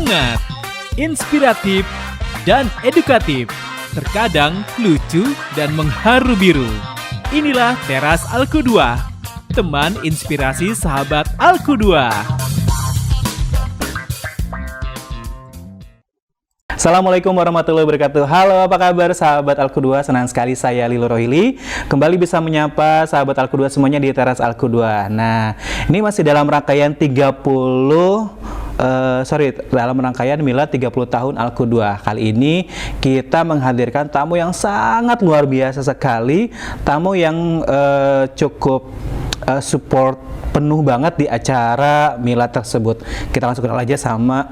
hangat, inspiratif, dan edukatif. Terkadang lucu dan mengharu biru. Inilah Teras Alku2, teman inspirasi sahabat Alku2. Assalamualaikum warahmatullahi wabarakatuh. Halo, apa kabar sahabat Alku2? Senang sekali saya Lilo Rohili kembali bisa menyapa sahabat Alku2 semuanya di Teras Alku2. Nah, ini masih dalam rangkaian dalam rangkaian Milad 30 tahun Alku2. Kali ini kita menghadirkan tamu yang sangat luar biasa sekali, tamu yang cukup support penuh banget di acara Milad tersebut. Kita langsung kenal aja sama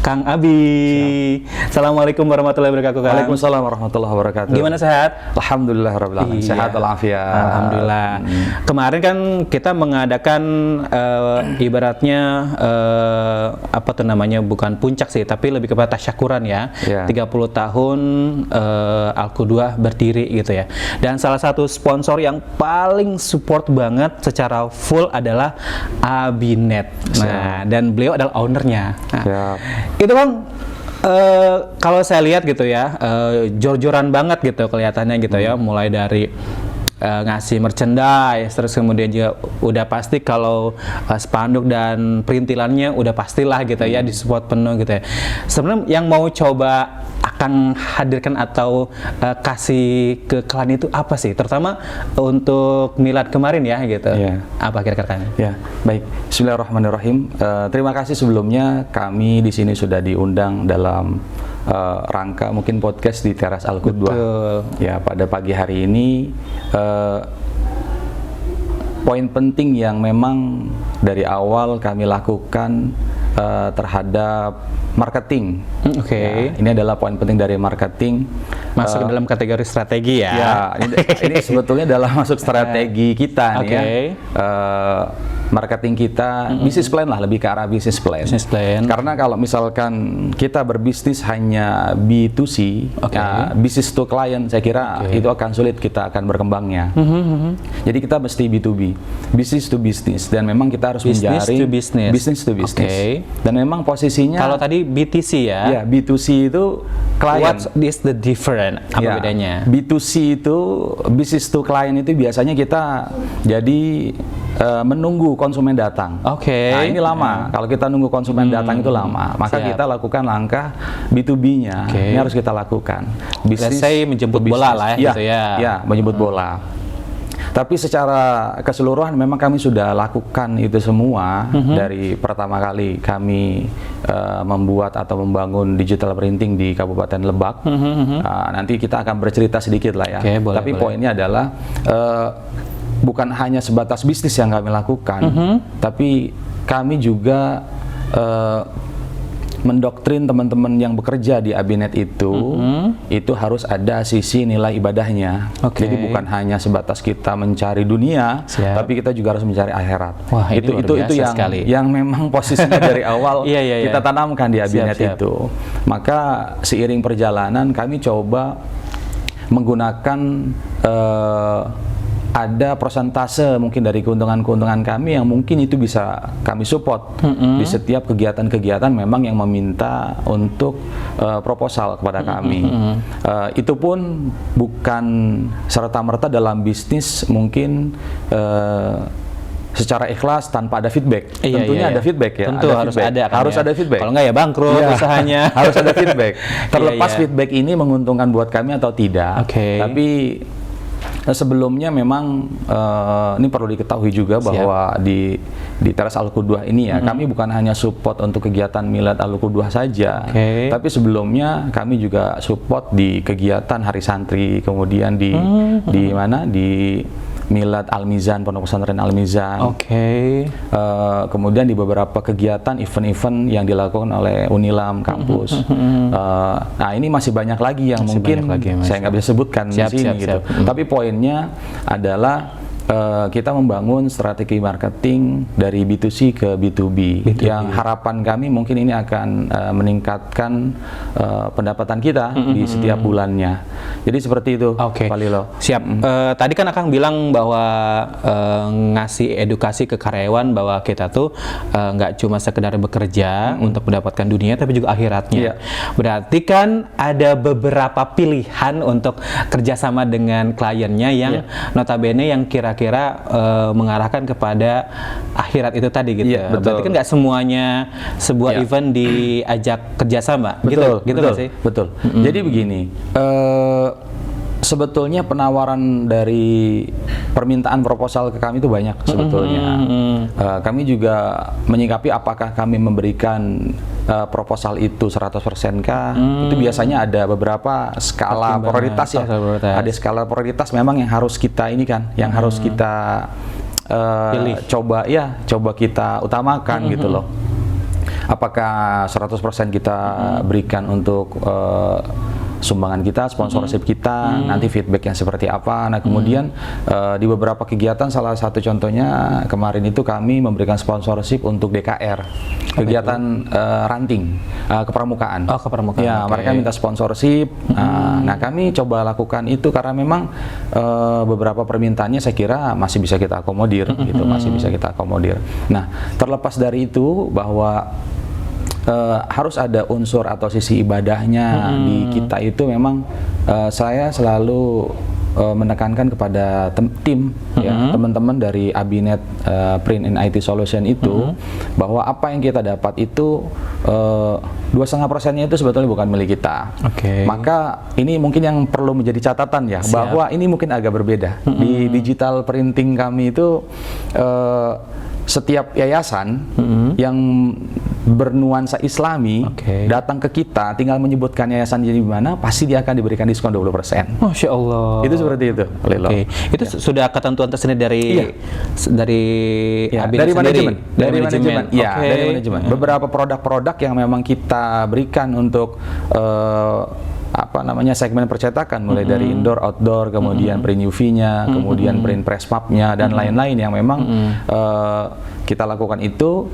Kang Abi. Assalamualaikum warahmatullahi wabarakatuh, Kang. Waalaikumsalam warahmatullahi wabarakatuh. Gimana, sehat? Alhamdulillah rabbil alamin. Sehat walafiat. Alhamdulillah. Kemarin kan kita mengadakan ibaratnya bukan puncak sih, tapi lebih kepada tasyakuran ya. 30 tahun Alku2 berdiri gitu ya. Dan salah satu sponsor yang paling support banget secara full adalah Abinet. Nah, dan beliau adalah ownernya. Nah, itu kan kalau saya lihat gitu ya, jor-joran banget gitu kelihatannya gitu ya, mulai dari ngasih merchandise, terus kemudian juga udah pasti kalau spanduk dan perintilannya udah pastilah gitu ya, disupport penuh gitu ya. Sebenarnya yang mau coba akan hadirkan atau kasih ke kalian itu apa sih? Terutama untuk Milad kemarin ya gitu. Apa kira-kira? Ya, baik. Bismillahirrahmanirrahim. Terima kasih sebelumnya, kami di sini sudah diundang dalam rangka mungkin podcast di Teras Alku2. Ya, pada pagi hari ini poin penting yang memang dari awal kami lakukan terhadap marketing. Ya, ini adalah poin penting dari marketing. Masuk dalam kategori strategi ya. Ya, ini sebetulnya adalah masuk strategi kita nih ya. Marketing kita, bisnis plan lah, lebih ke arah bisnis plan. Karena kalau misalkan kita berbisnis hanya B2C, ya, business to client, saya kira itu akan sulit kita akan berkembangnya. Jadi kita mesti B2B, business to business, dan memang kita harus mencari business to business. Dan memang posisinya kalau tadi BTC ya. Ya, B2C itu client. What is the different? Apa bedanya? B2C itu business to client itu biasanya kita jadi menunggu konsumen datang. Nah, ini lama. Kalau kita nunggu konsumen datang itu lama. Maka kita lakukan langkah B2B-nya. Ini harus kita lakukan. Bisnis menjemput bola lah ya, gitu ya. Ya, menjemput bola. Tapi secara keseluruhan memang kami sudah lakukan itu semua dari pertama kali kami membuat atau membangun digital printing di Kabupaten Lebak. Nanti kita akan bercerita sedikit lah ya. Tapi poinnya adalah bukan hanya sebatas bisnis yang kami lakukan, tapi kami juga mendoktrin teman-teman yang bekerja di Abinet itu harus ada sisi nilai ibadahnya. Jadi bukan hanya sebatas kita mencari dunia, tapi kita juga harus mencari akhirat. Wah, itu yang memang posisinya dari awal kita tanamkan di Abinet itu. Maka seiring perjalanan kami coba menggunakan ada persentase mungkin dari keuntungan-keuntungan kami yang mungkin itu bisa kami support di setiap kegiatan-kegiatan memang yang meminta untuk proposal kepada kami. Itu pun bukan serta-merta dalam bisnis mungkin secara ikhlas tanpa ada feedback. Tentunya ada feedback ya. Tentu harus ada kan, harus ada feedback. Kalau nggak ya bangkrut usahanya. Harus ada feedback. Terlepas feedback ini menguntungkan buat kami atau tidak. Tapi sebelumnya memang ini perlu diketahui juga bahwa di Teras Alku2 ini ya, kami bukan hanya support untuk kegiatan Milad Alku2 saja, tapi sebelumnya kami juga support di kegiatan Hari Santri, kemudian di mana di Milad Al-Mizan, Pondok Pesantren Al-Mizan. Kemudian di beberapa kegiatan event-event yang dilakukan oleh Unilam kampus. Nah, ini masih banyak lagi yang saya nggak bisa sebutkan di sini gitu. Tapi poinnya adalah kita membangun strategi marketing dari B2C ke B2B. Yang harapan kami mungkin ini akan meningkatkan pendapatan kita di setiap bulannya. Jadi seperti itu, Pak Lilo. Siap. Tadi kan Akang bilang bahwa ngasih edukasi ke karyawan bahwa kita tuh nggak cuma sekedar bekerja untuk mendapatkan dunia, tapi juga akhiratnya. Berarti kan ada beberapa pilihan untuk kerjasama dengan kliennya yang notabene yang kira-kira mengarahkan kepada akhirat itu tadi gitu. Berarti kan nggak semuanya sebuah event diajak kerjasama. Betul, gitu betul, sih? Betul. Jadi begini, sebetulnya penawaran dari permintaan proposal ke kami itu banyak sebetulnya. Kami juga menyikapi apakah kami memberikan proposal itu 100% kah? Itu biasanya ada beberapa skala prioritas ya. Ada skala prioritas memang yang harus kita ini kan, yang harus kita coba kita utamakan gitu loh. Apakah 100% kita berikan untuk sumbangan kita, sponsorship kita, nanti feedbacknya seperti apa. Nah kemudian di beberapa kegiatan, salah satu contohnya kemarin itu kami memberikan sponsorship untuk DKR, kegiatan ranting, kepramukaan. Kepramukaan. Ya, mereka minta sponsorship. Nah kami coba lakukan itu karena memang beberapa permintaannya saya kira masih bisa kita akomodir, gitu, masih bisa kita akomodir. Nah terlepas dari itu bahwa harus ada unsur atau sisi ibadahnya di kita itu memang saya selalu menekankan kepada tim ya, teman-teman dari Abinet Print and IT Solution itu bahwa apa yang kita dapat itu 2,5%-nya itu sebetulnya bukan milik kita. Maka ini mungkin yang perlu menjadi catatan ya, bahwa ini mungkin agak berbeda. Di digital printing kami itu setiap yayasan yang bernuansa Islami datang ke kita, tinggal menyebutkan yayasan di mana, pasti dia akan diberikan diskon 20%. Masya Allah. Itu seperti itu. Itu sudah ketentuan tersendiri dari manajemen. Dari manajemen. Ya, dari manajemen. Beberapa produk-produk yang memang kita berikan untuk segmen percetakan, mulai dari indoor, outdoor, kemudian print UV-nya, kemudian print press map-nya dan lain-lain yang memang kita lakukan itu,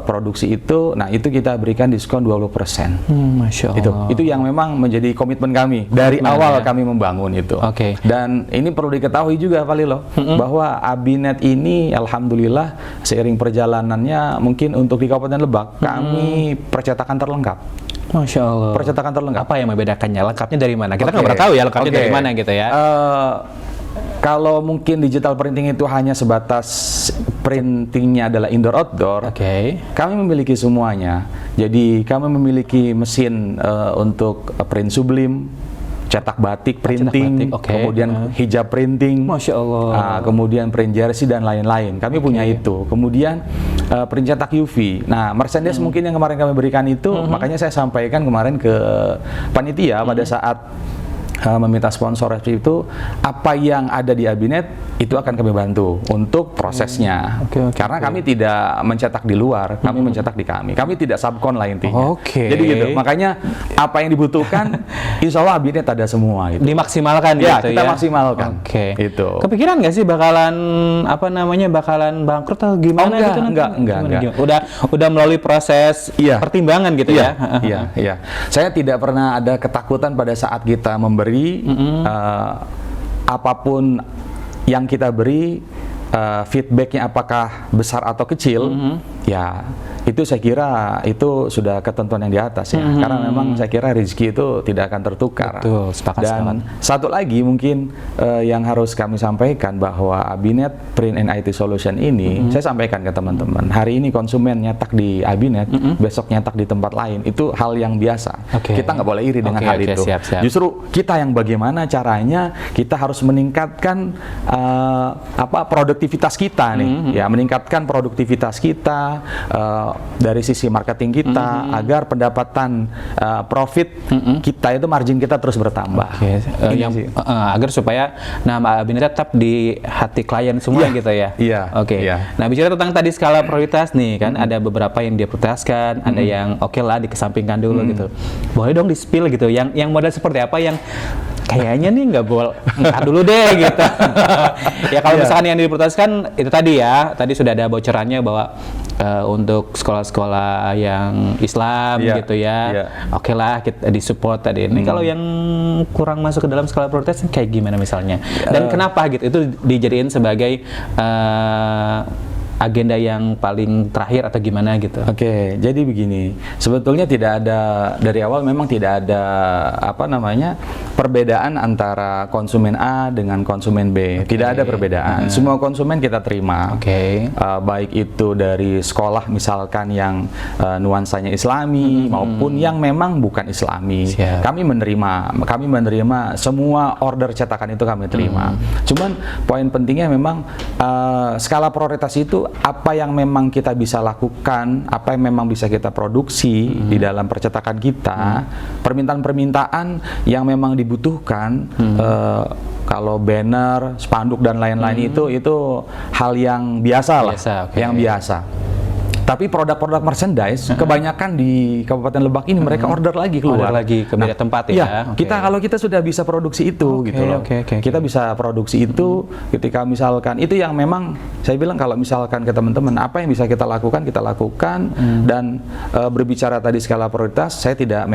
produksi itu, nah itu kita berikan diskon 20%. Masya Allah. Itu yang memang menjadi komitmen kami dari awal kami membangun itu. Dan ini perlu diketahui juga Pak Lilo, bahwa Abinet ini alhamdulillah seiring perjalanannya mungkin untuk di Kabupaten Lebak kami percetakan terlengkap. Masya Allah. Percetakan terlengkap. Apa yang membedakannya? Lengkapnya dari mana? Kita nggak pernah tahu ya lengkapnya dari mana gitu ya. Kalau mungkin digital printing itu hanya sebatas printingnya adalah indoor outdoor, kami memiliki semuanya. Jadi kami memiliki mesin untuk print sublim, cetak batik printing, kemudian hijab printing, Masya Allah. kemudian print jersey dan lain-lain. Kami punya itu. Kemudian print cetak UV. Nah, merchandise mungkin yang kemarin kami berikan itu, makanya saya sampaikan kemarin ke panitia pada saat meminta sponsorship itu, apa yang ada di Abinet itu akan kami bantu untuk prosesnya. Karena kami tidak mencetak di luar, kami mencetak di kami. Kami tidak subkon lah intinya. Jadi gitu. Makanya apa yang dibutuhkan, insya Allah Abinet ada semua. Gitu. Dimaksimalkan ya, gitu kita ya. maksimalkan. Itu. Kepikiran nggak sih bakalan bakalan bangkrut atau gimana gitu? Enggak. Udah melalui proses pertimbangan gitu ya. Iya. Saya tidak pernah ada ketakutan pada saat kita memberi apapun yang kita beri, feedbacknya apakah besar atau kecil, ya itu saya kira itu sudah ketentuan yang di atas ya. Karena memang saya kira rezeki itu tidak akan tertukar. Betul, sepakat. Dan satu lagi mungkin yang harus kami sampaikan, bahwa Abinet Print and IT Solution ini, saya sampaikan ke teman-teman, hari ini konsumen nyetak di Abinet, besok nyetak di tempat lain, itu hal yang biasa. Kita nggak boleh iri dengan hal itu. Siap. Justru kita yang bagaimana caranya kita harus meningkatkan produktivitas kita nih, ya, meningkatkan produktivitas kita dari sisi marketing kita, agar pendapatan profit kita itu, margin kita terus bertambah. Agar supaya nama Abinet tetap di hati klien semua gitu ya. Nah, bicara tentang tadi skala prioritas nih kan, ada beberapa yang dia prioritaskan, ada yang lah dikesampingkan dulu gitu. Boleh dong di-spill gitu, yang model seperti apa yang kayaknya nih nggak boleh, ntar dulu deh gitu. Ya kalau misalkan yang diprioritaskan itu tadi ya, tadi sudah ada bocorannya bahwa untuk sekolah-sekolah yang Islam gitu ya, oke lah kita disupport tadi. Ini kalau yang kurang masuk ke dalam skala prioritas kayak gimana misalnya? Dan kenapa gitu? Itu dijadiin sebagai agenda yang paling terakhir atau gimana gitu? Oke, jadi begini, sebetulnya tidak ada, dari awal memang tidak ada perbedaan antara konsumen A dengan konsumen B. Tidak ada perbedaan. Semua konsumen kita terima. Baik itu dari sekolah misalkan yang nuansanya Islami maupun yang memang bukan Islami. Kami menerima semua order cetakan itu kami terima. Cuman poin pentingnya memang skala prioritas itu apa yang memang kita bisa lakukan, apa yang memang bisa kita produksi di dalam percetakan kita, permintaan-permintaan yang memang dibutuhkan, kalau banner, spanduk dan lain-lain itu hal yang biasa lah, yang biasa. Tapi produk-produk merchandise kebanyakan di Kabupaten Lebak ini mereka order lagi keluar. Order lagi ke beda tempat ya. Kalau kita sudah bisa produksi itu gitu loh. Kita bisa produksi itu ketika misalkan itu yang memang saya bilang kalau misalkan ke teman-teman apa yang bisa kita lakukan dan berbicara tadi skala prioritas saya tidak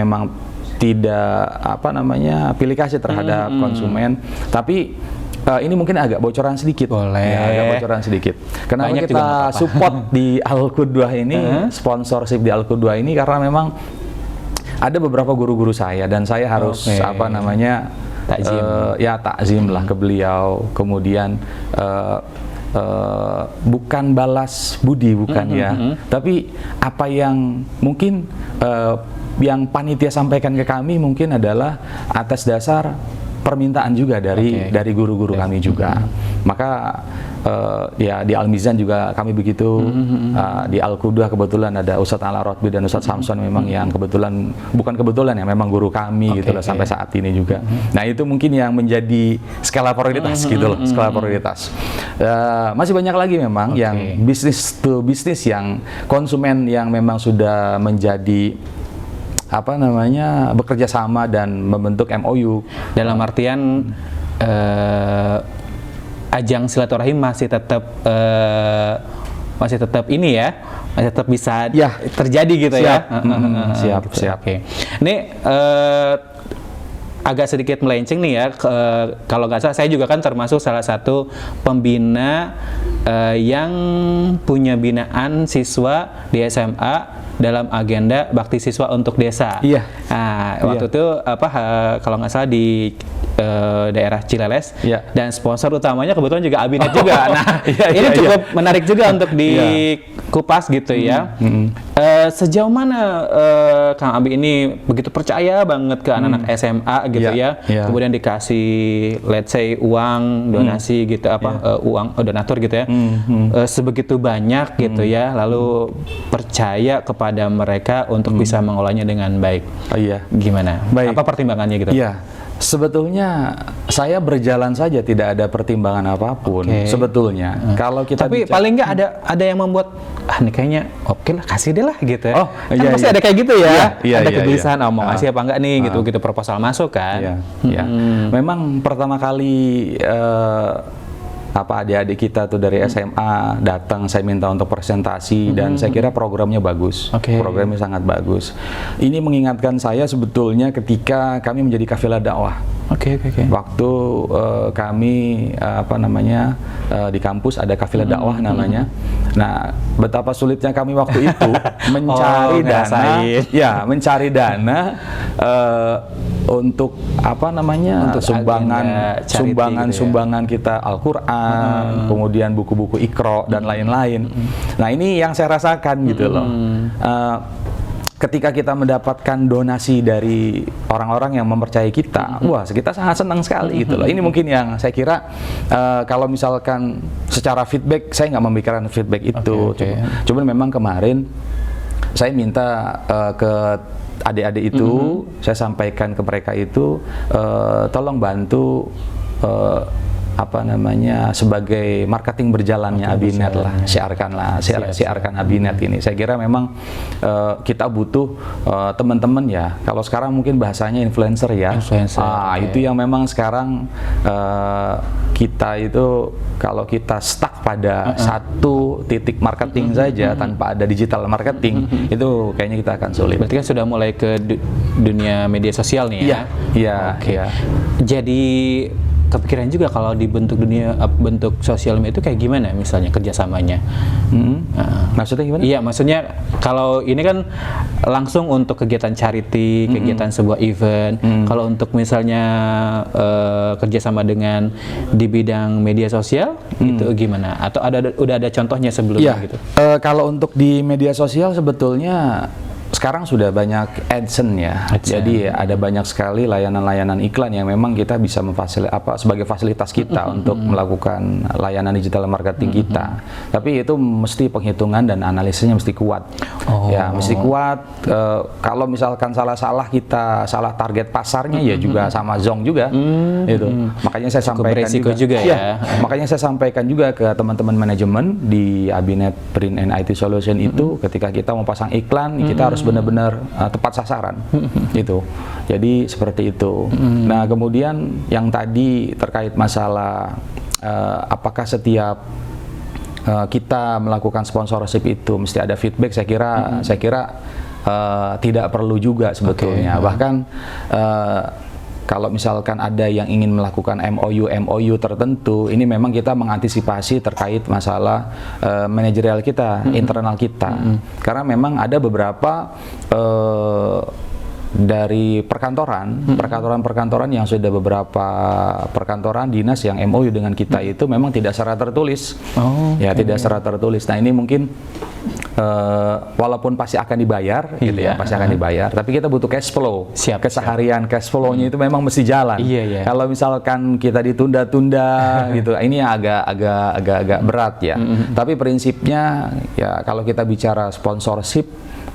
pilih kasih terhadap konsumen, tapi ini mungkin agak bocoran sedikit. Agak bocoran sedikit. Kenapa banyak kita support di Al-Qudwah ini, sponsorship di Al-Qudwah ini karena memang ada beberapa guru-guru saya dan saya harus takzim lah ke beliau. Kemudian bukan balas budi, tapi apa yang mungkin yang panitia sampaikan ke kami mungkin adalah atas dasar permintaan juga dari guru-guru kami juga. Maka di Al-Mizan juga kami begitu. Di Al-Qudwah kebetulan ada Ustadz Ala Rotbi dan Ustadz Samson memang yang bukan kebetulan ya, memang guru kami gitu loh sampai saat ini juga. Nah itu mungkin yang menjadi skala prioritas gitu loh, skala prioritas. Masih banyak lagi memang yang bisnis to bisnis yang konsumen yang memang sudah menjadi bekerja sama dan membentuk MOU. Dalam artian ajang silaturahim masih tetap ini ya, masih tetap bisa terjadi gitu ya. Siap. Ini agak sedikit melenceng nih ya, kalau nggak salah saya juga kan termasuk salah satu pembina yang punya binaan siswa di SMA dalam agenda bakti siswa untuk desa. Waktu itu kalau nggak salah di daerah Cileles, dan sponsor utamanya kebetulan juga Abinet juga. Nah, ini cukup menarik juga untuk dikupas gitu ya. Sejauh mana Kang Abi ini begitu percaya banget ke anak-anak SMA gitu ya, kemudian dikasih let's say uang donasi gitu uang donatur gitu ya, sebegitu banyak gitu ya, lalu percaya kepada mereka untuk bisa mengolahnya dengan baik. Gimana? Apa pertimbangannya gitu? Sebetulnya saya berjalan saja, tidak ada pertimbangan apapun sebetulnya. Kalau kita paling nggak ada yang membuat nih kayaknya lah kasih deh lah gitu. Pasti ada kayak gitu ya. Ada kegelisahan mau ngasih apa enggak nih gitu proposal masuk kan. Memang pertama kali adik-adik kita tuh dari SMA datang, saya minta untuk presentasi dan saya kira programnya bagus. Programnya sangat bagus. Ini mengingatkan saya sebetulnya ketika kami menjadi kafilah dakwah. Waktu kami di kampus ada kafilah dakwah namanya. Nah, betapa sulitnya kami waktu itu mencari mencari dana untuk untuk sumbangan kita Al-Qur'an, kemudian buku-buku Iqra dan lain-lain. Nah, ini yang saya rasakan gitu loh. Ketika kita mendapatkan donasi dari orang-orang yang mempercayai kita, kita sangat senang sekali gitu loh. Ini mungkin yang saya kira kalau misalkan secara feedback, saya nggak memikirkan feedback itu. Cuman memang kemarin saya minta ke adik-adik itu, saya sampaikan ke mereka itu, tolong bantu apa namanya, sebagai marketing berjalannya Abinet lah, siarkan Abinet ini. Saya kira memang kita butuh teman-teman ya. Kalau sekarang mungkin bahasanya influencer ya. Itu yang memang sekarang kita itu kalau kita stuck pada satu titik marketing saja tanpa ada digital marketing, itu kayaknya kita akan sulit. Berarti kan sudah mulai ke dunia media sosial nih ya? Iya. Jadi kepikiran juga kalau dibentuk bentuk sosial media itu kayak gimana misalnya kerjasamanya? Maksudnya gimana? Iya, maksudnya kalau ini kan langsung untuk kegiatan charity, kegiatan sebuah event. Kalau untuk misalnya kerjasama dengan di bidang media sosial itu gimana? Atau udah ada contohnya sebelumnya gitu? Kalau untuk di media sosial sebetulnya sekarang sudah banyak AdSense ya. Jadi ada banyak sekali layanan-layanan iklan yang memang kita bisa sebagai fasilitas kita untuk melakukan layanan digital marketing kita. Tapi itu mesti penghitungan dan analisisnya mesti kuat. Ya, mesti kuat. Kalau misalkan kita salah target pasarnya ya juga sama zong juga. Itu. Makanya saya sampaikan juga ya. Makanya saya sampaikan juga ke teman-teman manajemen di Abinet Print and IT Solution itu ketika kita mau pasang iklan, kita harus benar-benar tepat sasaran. Itu. Jadi seperti itu. Nah, kemudian yang tadi terkait masalah apakah setiap kita melakukan sponsorship itu mesti ada feedback, saya kira tidak perlu juga sebetulnya. Bahkan kalau misalkan ada yang ingin melakukan MOU tertentu, ini memang kita mengantisipasi terkait masalah manajerial kita, internal kita. Karena memang ada beberapa dari perkantoran yang sudah beberapa perkantoran dinas yang MOU dengan kita itu memang tidak secara tertulis. Tidak secara tertulis. Nah, ini mungkin walaupun pasti akan dibayar gitu ya, pasti akan dibayar, tapi kita butuh cash flow. Keseharian cash flow-nya itu memang mesti jalan. Kalau misalkan kita ditunda-tunda gitu, ini agak berat ya. Tapi prinsipnya ya, kalau kita bicara sponsorship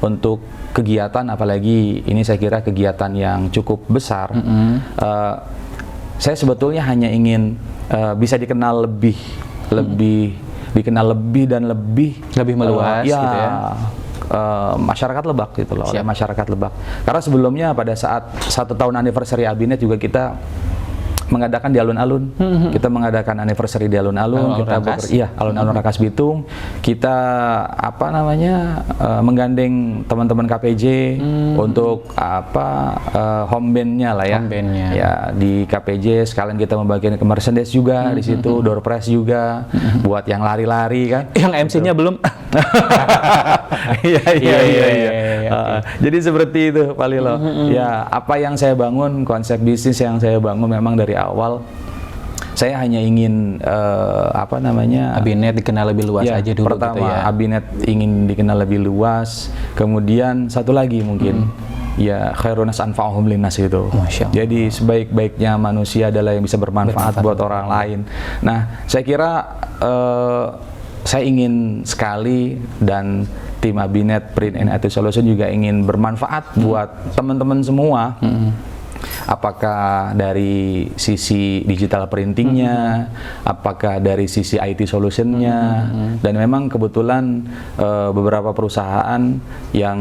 untuk kegiatan, apalagi ini saya kira kegiatan yang cukup besar, saya sebetulnya hanya ingin bisa dikenal lebih meluas gitu ya. Masyarakat Lebak gitu loh, oleh masyarakat Lebak. Karena sebelumnya pada saat 1 tahun anniversary Abinet juga kita mengadakan di alun-alun. Kita mengadakan anniversary di alun-alun, alun-alun Rangkas Bitung. Kita menggandeng teman-teman KPJ untuk home band-nya lah ya. Ya, di KPJ sekalian kita membagikan ke merchandise juga di situ, door prize juga buat yang lari-lari kan. Yang MC-nya belum. Jadi seperti itu Pak Lilo. Ya, apa yang saya bangun, konsep bisnis yang saya bangun memang dari awal saya hanya ingin Abinet dikenal lebih luas aja dulu. Pertama, gitu ya. Abinet ingin dikenal lebih luas. Kemudian satu lagi mungkin ya khairunas anfa'uhum linnas itu. Jadi sebaik-baiknya manusia adalah yang bisa bermanfaat buat orang lain. Nah, saya kira saya ingin sekali, dan tim Abinet Print and IT Solution juga ingin bermanfaat buat teman-teman semua. Apakah dari sisi digital printingnya, apakah dari sisi IT solutionnya, dan memang kebetulan beberapa perusahaan yang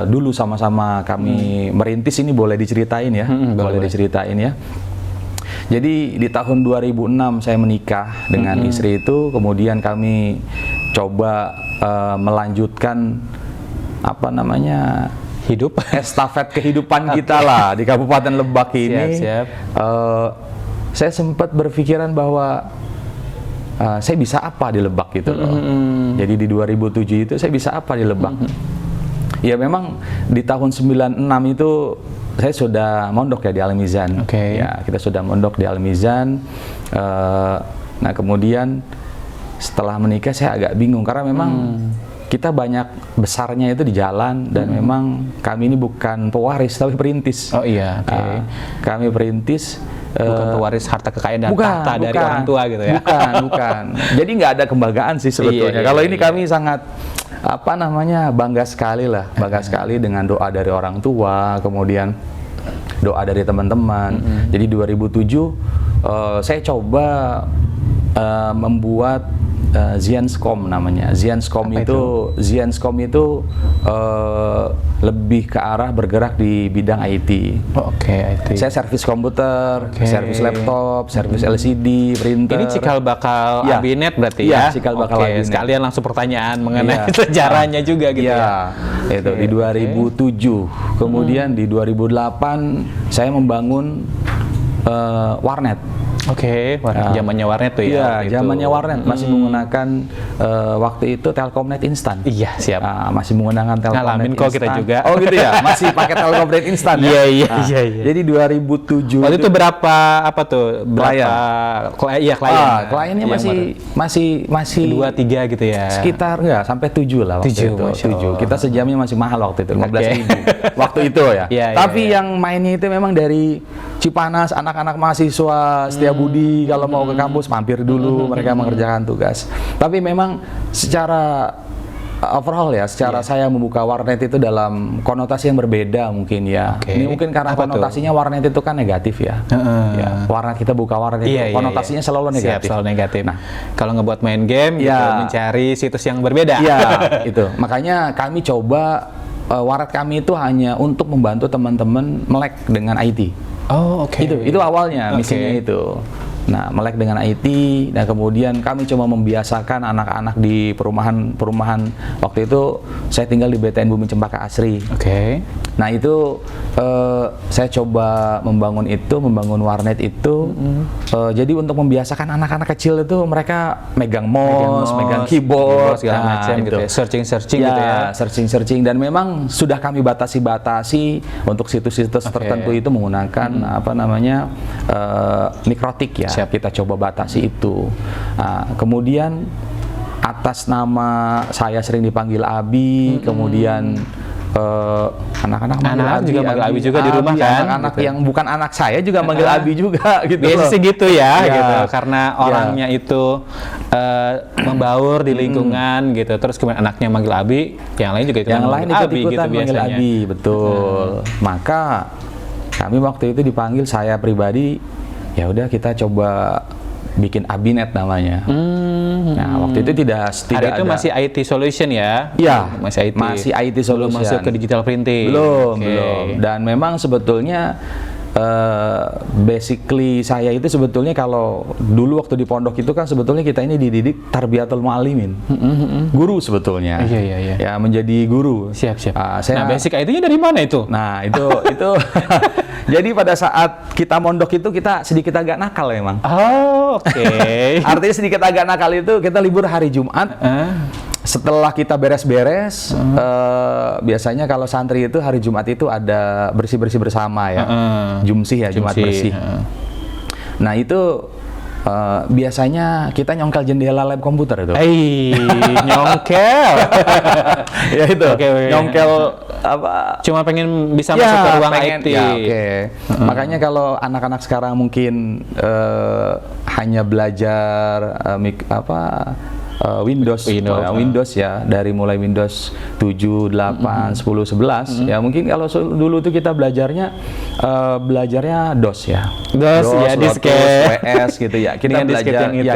dulu sama-sama kami merintis ini boleh diceritain ya, diceritain ya. Jadi di tahun 2006 saya menikah dengan istri itu, kemudian kami coba melanjutkan estafet kehidupan kita lah di Kabupaten Lebak ini. Saya sempat berpikiran bahwa saya bisa apa di Lebak gitu loh. Jadi di 2007 itu saya bisa apa di Lebak. Ya memang di tahun 96 itu saya sudah mondok ya di Al-Mizan. Ya, kita sudah mondok di Al-Mizan. Nah, kemudian setelah menikah saya agak bingung karena memang kita banyak besarnya itu di jalan, dan memang kami ini bukan pewaris tapi perintis. Kami perintis, bukan pewaris harta kekayaan dan tahta dari orang tua gitu ya. Bukan. Jadi nggak ada kebanggaan sih sebetulnya. Kalau ini kami sangat bangga sekali lah, sekali dengan doa dari orang tua, kemudian doa dari teman-teman. Jadi 2007 saya coba membuat Zianscom namanya. Zianscom itu lebih ke arah bergerak di bidang IT. IT. Saya servis komputer, servis laptop, servis LCD, printer. Ini cikal bakal Abinet berarti ya? Cikal bakal Abinet. Sekalian langsung pertanyaan mengenai sejarahnya juga gitu ya? Itu di 2007. Kemudian di 2008 saya membangun warnet. Zamannya warnet tuh ya? Iya, zamannya warnet masih menggunakan waktu itu Telkomnet instan. Iya, siap. Masih menggunakan Telkomnet instan. Kok kita juga. Oh gitu ya, masih pakai Telkomnet instan ya? Iya. Jadi 2007. Waktu itu berapa klien? Kliennya masih 2-3 gitu ya? Sekitar sampai 7 lah waktu itu. 7. Kita sejamnya masih mahal waktu itu, 15.000 waktu itu ya. Tapi yang mainnya itu memang dari Cipanas, anak-anak mahasiswa Setiabudi kalau mau ke kampus mampir dulu, mereka mengerjakan tugas. Tapi memang secara overall ya, secara saya membuka warnet itu dalam konotasi yang berbeda mungkin ya. Ini mungkin karena konotasinya warnet itu kan negatif ya. Warnet, kita buka warnet itu konotasinya selalu negatif. Selalu negatif. Nah, kalau ngebuat main game gitu, mencari situs yang berbeda. Iya, itu. Makanya kami coba warnet kami itu hanya untuk membantu teman-teman melek dengan IT. Itu awalnya misinya itu. Nah, melek dengan IT, dan kemudian kami coba membiasakan anak-anak di perumahan waktu itu saya tinggal di BTN Bumi Cempaka Asri. Nah, itu saya coba membangun warnet itu. Jadi untuk membiasakan anak-anak kecil itu mereka megang mouse, megang keyboard, segala macam gitu ya. Searching gitu ya. Searching, dan memang sudah kami batasi untuk situs-situs tertentu itu menggunakan mikrotik ya. Kita coba batasi itu. Kemudian atas nama saya sering dipanggil Abi, kemudian anak-anak juga manggil Abi juga di rumah kan? Anak-anak yang bukan anak saya juga manggil Abi juga gitu. Biasanya gitu ya, gitu. Karena orangnya itu membaur di lingkungan gitu. Terus kemudian anaknya manggil Abi, yang lain juga ikutan manggil Abi, betul. Maka kami waktu itu dipanggil, saya pribadi, ya udah kita coba bikin Abinet namanya. Nah, waktu itu tidak hari itu ada. Masih IT solution ya? Iya, masih IT solution. Belum masuk ke digital printing. Belum. Dan memang sebetulnya basically saya itu sebetulnya kalau dulu waktu di pondok itu kan sebetulnya kita ini dididik tarbiyatul muallimin. Guru sebetulnya. Iya. Ya, menjadi guru. Siap. Nah, basic IT-nya dari mana itu? Nah, itu jadi pada saat kita mondok itu kita sedikit agak nakal memang. Artinya sedikit agak nakal itu kita libur hari Jumat. Setelah kita beres-beres, biasanya kalau santri itu hari Jumat itu ada bersih-bersih bersama ya, Jumsih ya, Jumat bersih. Nah itu biasanya kita nyongkel jendela lab komputer itu. Nyongkel. Ya itu. Nyongkel apa? Cuma pengen bisa masuk ke ruang IT. Ya, makanya kalau anak-anak sekarang mungkin hanya belajar Windows ya, dari mulai Windows 7, 8, 10, 11 ya, mungkin kalau dulu tuh kita belajarnya DOS ya. DOS ya, disket, WS gitu ya. Kita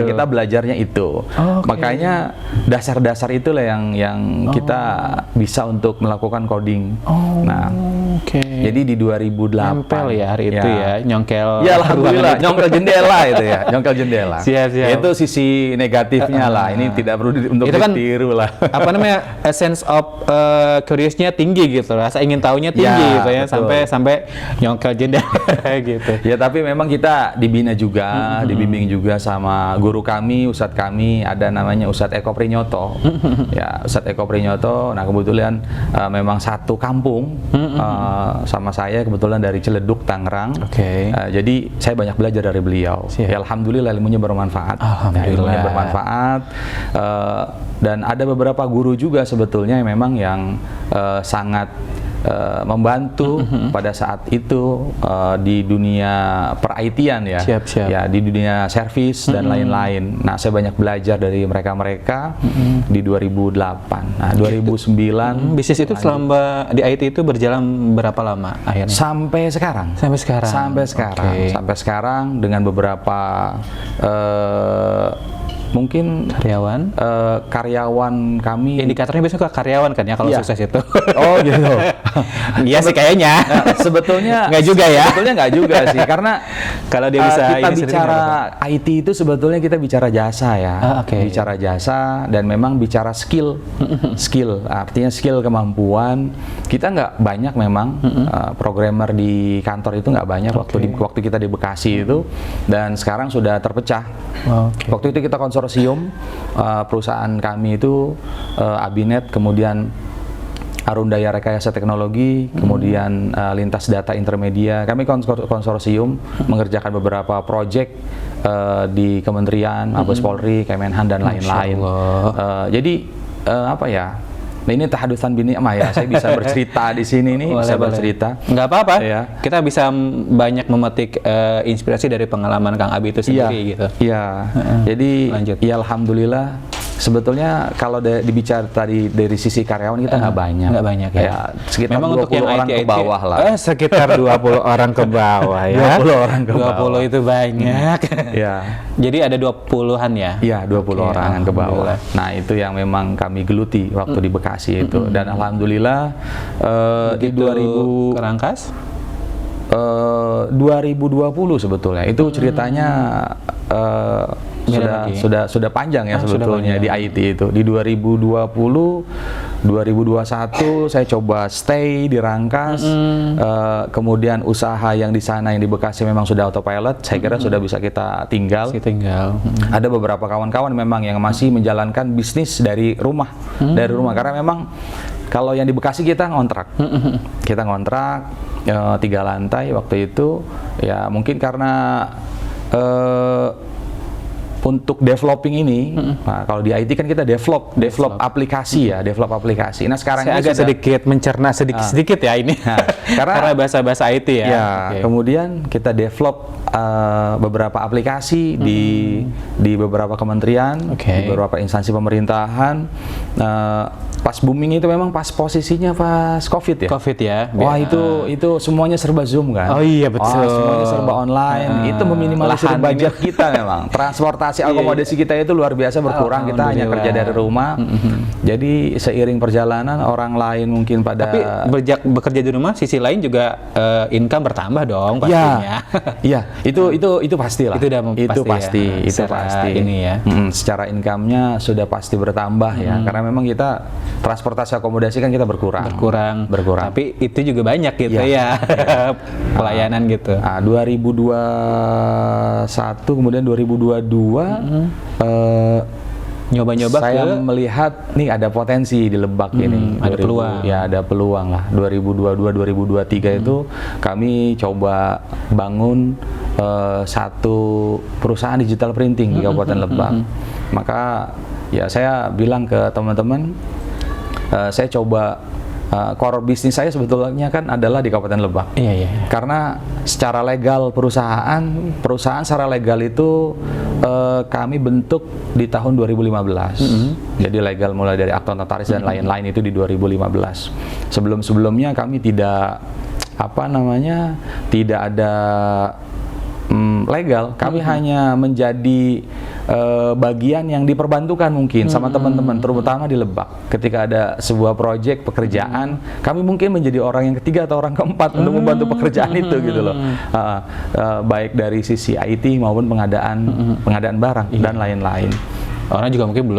kita belajarnya itu. Makanya dasar-dasar itulah yang kita bisa untuk melakukan coding. Jadi di 2008 nyongkel ya hari itu ya, nyongkel. Ya alhamdulillah, nyongkel jendela itu ya, nyongkel jendela. Siap. Itu sisi negatifnya lah. Ini tidak perlu untuk ditiru lah. Apa namanya, sense of curiousnya tinggi gitu, rasa ingin tahunya tinggi gitu ya, sampai nyongkel jendela gitu. Ya tapi memang kita dibina juga, dibimbing juga sama guru kami, ustadz kami, ada namanya Ustadz Eko Prinyoto. Ya, Ustadz Eko Prinyoto. Nah kebetulan memang satu kampung sama saya, kebetulan dari Ciledug, Tangerang. Jadi saya banyak belajar dari beliau. Ya, alhamdulillah ilmunya bermanfaat. Ilmunya bermanfaat. Dan ada beberapa guru juga sebetulnya yang memang yang sangat membantu pada saat itu di dunia per-IT-an ya. Siap. Ya, di dunia servis dan lain-lain. Nah, saya banyak belajar dari mereka-mereka di 2008. Nah, 2009 bisnis itu selama di IT itu berjalan berapa lama akhirnya? Sampai sekarang. Sampai sekarang dengan beberapa mungkin karyawan kami. Indikatornya biasanya ke karyawan kan ya kalau sukses itu. Oh gitu. Iya sih kayaknya. Sebetulnya nggak juga ya. Sebetulnya nggak juga sih, karena kalau dia bisa kita bicara IT itu sebetulnya kita bicara jasa ya. Bicara jasa dan memang bicara skill. Artinya skill, kemampuan. Kita nggak banyak memang programmer di kantor itu nggak banyak waktu kita di Bekasi itu, dan sekarang sudah terpecah. Waktu itu kita konsorsium, perusahaan kami itu Abinet, kemudian Arundaya Rekayasa Teknologi, kemudian Lintas Data Intermedia. Kami konsorsium mengerjakan beberapa proyek di kementerian, Mabes Polri, Kemenhan dan lain-lain. Jadi apa ya? Nah, ini tahadusan bini ya, saya bisa bercerita di sini nih, bisa bercerita. Nggak apa-apa, kita bisa banyak memetik inspirasi dari pengalaman Kang Abi itu sendiri gitu. Iya, jadi ya alhamdulillah. Sebetulnya kalau dibicara tadi dari sisi karyawan kita nggak banyak ya. Sekitar memang 20 untuk yang orang IT, ke bawah lah. Sekitar 20 orang ke bawah ya. 20 orang ke bawah. 20 itu banyak. Ya. Jadi ada 20-an ya? Iya, 20 orangan ke bawah. Nah, itu yang memang kami geluti waktu di Bekasi itu. Dan alhamdulillah di 2000 Kerangkas? 2020 sebetulnya. Itu ceritanya sudah panjang ya sebetulnya di IT itu. Di 2020, 2021 saya coba stay di Rangkas. Kemudian usaha yang di sana yang di Bekasi memang sudah autopilot. Saya kira sudah bisa kita tinggal. Ada beberapa kawan-kawan memang yang masih menjalankan bisnis dari rumah. Karena memang kalau yang di Bekasi kita ngontrak. Kita ngontrak 3 lantai waktu itu. Ya mungkin karena untuk developing ini, nah, kalau di IT kan kita develop aplikasi ya, develop aplikasi. Nah sekarang saya agak sedikit mencerna sedikit ya ini, karena bahasa IT ya. Kemudian kita develop beberapa aplikasi di beberapa kementerian, di beberapa instansi pemerintahan. Pas booming itu memang pas posisinya pas COVID ya. Wah itu semuanya serba Zoom kan. Oh iya betul. Semuanya serba online. Itu meminimalisir budget kita memang. Transportasi akomodasi kita itu luar biasa berkurang. Kita hanya kerja dari rumah. Jadi seiring perjalanan orang lain mungkin pada. Tapi bekerja di rumah, sisi lain juga income bertambah dong pastinya. Iya, itu pastilah. Itu pasti. Ini ya. Secara income-nya sudah pasti bertambah ya. Karena memang kita transportasi akomodasi kan kita berkurang. Tapi itu juga banyak gitu ya. Pelayanan gitu. 2021 kemudian 2022 nyoba-nyoba saya melihat nih ada potensi di Lebak ini. Ada peluang. Ya ada peluang lah. 2022 2023 itu kami coba bangun satu perusahaan digital printing di Kabupaten Lebak. Maka ya saya bilang ke teman-teman, saya coba core bisnis saya sebetulnya kan adalah di Kabupaten Lebak. Karena secara legal perusahaan secara legal itu kami bentuk di tahun 2015. Jadi legal mulai dari akta notaris dan lain-lain itu di 2015. Sebelum-sebelumnya kami tidak tidak ada legal. Kami hanya menjadi bagian yang diperbantukan mungkin sama teman-teman, terutama di Lebak. Ketika ada sebuah proyek pekerjaan, kami mungkin menjadi orang yang ketiga atau orang keempat untuk membantu pekerjaan itu gitu loh. Baik dari sisi IT maupun pengadaan barang dan lain-lain. Orang juga mungkin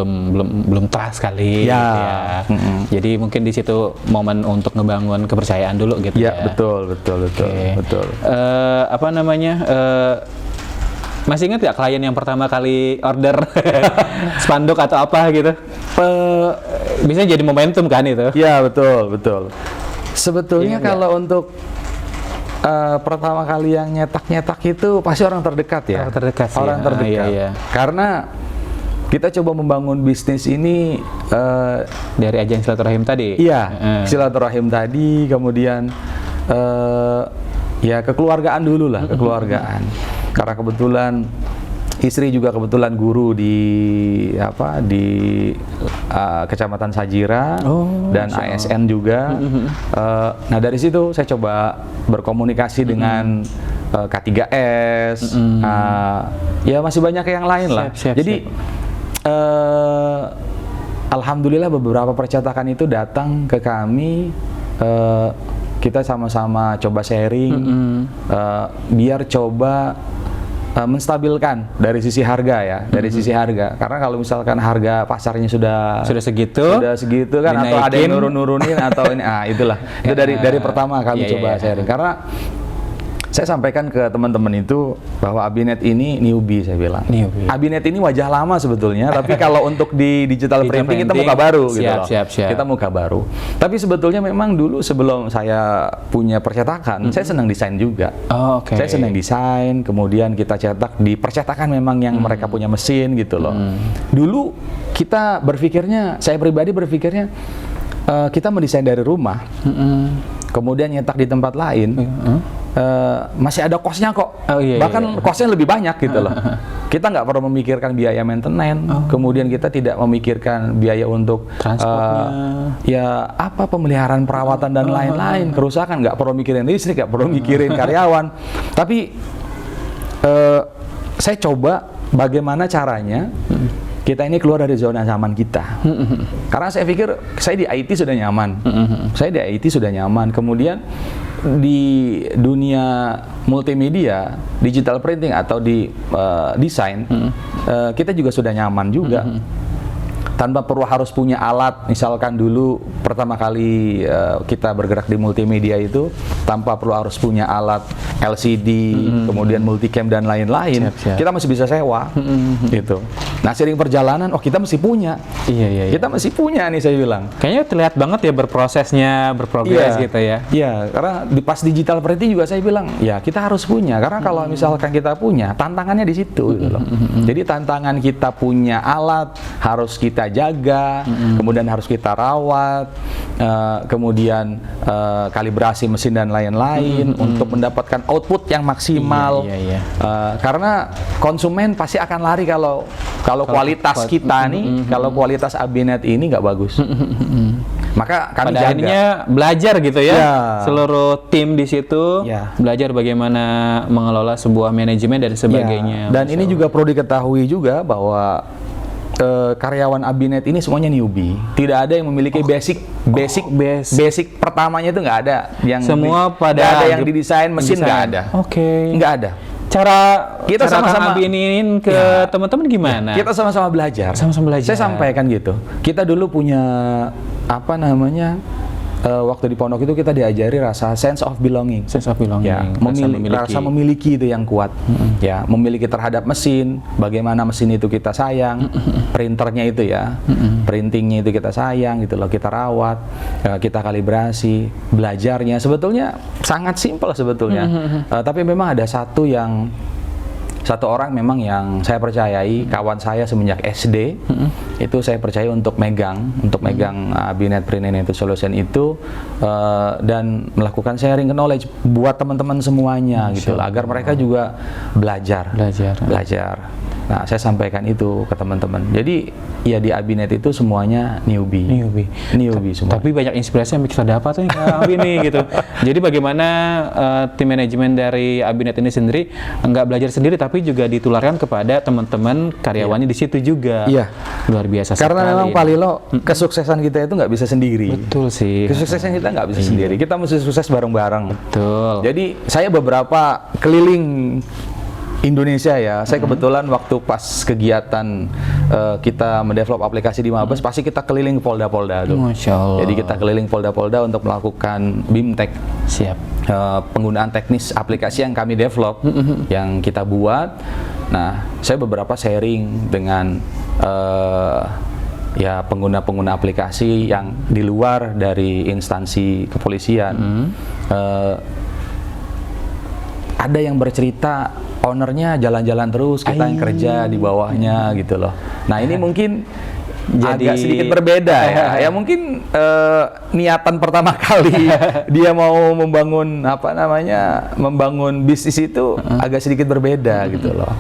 belum trust kali gitu ya. Jadi mungkin di situ momen untuk ngebangun kepercayaan dulu gitu ya. Betul. Masih ingat nggak klien yang pertama kali order spanduk atau apa gitu? Bisa jadi momentum kan itu? Ya betul. Sebetulnya kalau untuk pertama kali yang nyetak itu pasti orang terdekat ya. Orang terdekat. Karena kita coba membangun bisnis ini dari ajang silaturahim tadi. Iya, silaturahim tadi, kemudian ya kekeluargaan dulu lah, kekeluargaan. Karena kebetulan istri juga kebetulan guru di Kecamatan Sajira dan ASN juga. Nah dari situ saya coba berkomunikasi dengan K3S, ya masih banyak yang lain lah. Jadi alhamdulillah beberapa percetakan itu datang ke kami. Kita sama-sama coba sharing, biar coba menstabilkan dari sisi harga ya, dari sisi harga. Karena kalau misalkan harga pasarnya sudah segitu kan, dinaikin, atau ada yang nurunin atau ini, itulah. Itu dari pertama kami coba sharing. Karena saya sampaikan ke teman-teman itu bahwa Abinet ini newbie, saya bilang. Abinet ini wajah lama sebetulnya, tapi kalau untuk di digital printing kita muka baru gitu loh. Kita muka baru. Tapi sebetulnya memang dulu sebelum saya punya percetakan, saya senang desain juga. Saya senang desain, kemudian kita cetak di percetakan memang yang mereka punya mesin gitu loh. Dulu kita berpikirnya, saya pribadi berpikirnya kita mendesain dari rumah, kemudian nyetak di tempat lain. Masih ada kosnya kok, bahkan kosnya lebih banyak gitu loh. Kita nggak perlu memikirkan biaya maintenance, kemudian kita tidak memikirkan biaya untuk transportnya, pemeliharaan perawatan dan lain-lain, kerusakan, nggak perlu mikirin listrik, nggak perlu mikirin karyawan. Tapi saya coba bagaimana caranya kita ini keluar dari zona nyaman kita. Karena saya pikir saya di IT sudah nyaman. Kemudian di dunia multimedia, digital printing atau di desain, kita juga sudah nyaman juga. Tanpa perlu harus punya alat, misalkan dulu pertama kali kita bergerak di multimedia itu tanpa perlu harus punya alat LCD, kemudian multicam dan lain-lain, kita masih bisa sewa, gitu. Nah sering perjalanan, kita mesti punya, kita mesti punya nih, saya bilang. Kayaknya terlihat banget ya berprosesnya, berprogres gitu ya. Iya, karena pas digital printing juga saya bilang, ya kita harus punya, karena kalau misalkan kita punya, tantangannya di situ, gitu loh. Jadi tantangan kita punya alat, harus kita jaga, kemudian harus kita rawat, kemudian kalibrasi mesin dan lain-lain untuk mendapatkan output yang maksimal. Karena konsumen pasti akan lari kalau kualitas kita nih, kalau kualitas Abinet ini nggak bagus. Maka kami pada akhirnya belajar gitu ya, seluruh tim di situ belajar bagaimana mengelola sebuah manajemen dan sebagainya. Dan ini juga perlu diketahui juga bahwa karyawan Abinet ini semuanya newbie. Tidak ada yang memiliki basic pertamanya itu nggak ada. Yang semua pada ada yang didesain mesin nggak ada. Nggak ada. Cara kita sama-sama abinin ke teman-teman gimana? Kita sama-sama belajar. Saya sampaikan gitu. Kita dulu punya waktu di pondok itu kita diajari rasa sense of belonging. Rasa memiliki itu yang kuat. Memiliki terhadap mesin, bagaimana mesin itu kita sayang, printernya itu printingnya itu kita sayang gitu loh, kita rawat, kita kalibrasi, belajarnya sebetulnya sangat simpel sebetulnya. Tapi memang ada satu orang memang yang saya percayai, kawan saya semenjak SD, itu saya percaya untuk megang Abinet Print and Solution itu, dan melakukan sharing knowledge buat teman-teman semuanya gitu loh, agar mereka juga belajar. Nah, saya sampaikan itu ke teman-teman. Jadi ya di Abinet itu semuanya newbie semua. Tapi banyak inspirasi yang kita dapat nih nih gitu. Jadi bagaimana tim manajemen dari Abinet ini sendiri nggak belajar sendiri, tapi juga ditularkan kepada teman-teman karyawannya di situ juga. Luar biasa. Karena memang Pak Lilo, kesuksesan kita itu nggak bisa sendiri. Betul sih. Kesuksesan kita nggak bisa sendiri. Kita mesti sukses bareng-bareng. Betul. Jadi saya beberapa keliling Indonesia ya. Saya kebetulan waktu pas kegiatan kita mendevelop aplikasi di Mabes, pasti kita keliling polda-polda tuh. Masya Allah. Jadi kita keliling polda-polda untuk melakukan BIMTEK. Penggunaan teknis aplikasi yang kami develop, yang kita buat. Nah, saya beberapa sharing dengan pengguna-pengguna aplikasi yang di luar dari instansi kepolisian. ada yang bercerita ownernya jalan-jalan terus, kita yang kerja di bawahnya gitu loh. Nah ini mungkin agak sedikit berbeda ya. Ya mungkin niatan pertama kali dia mau membangun bisnis itu agak sedikit berbeda gitu loh.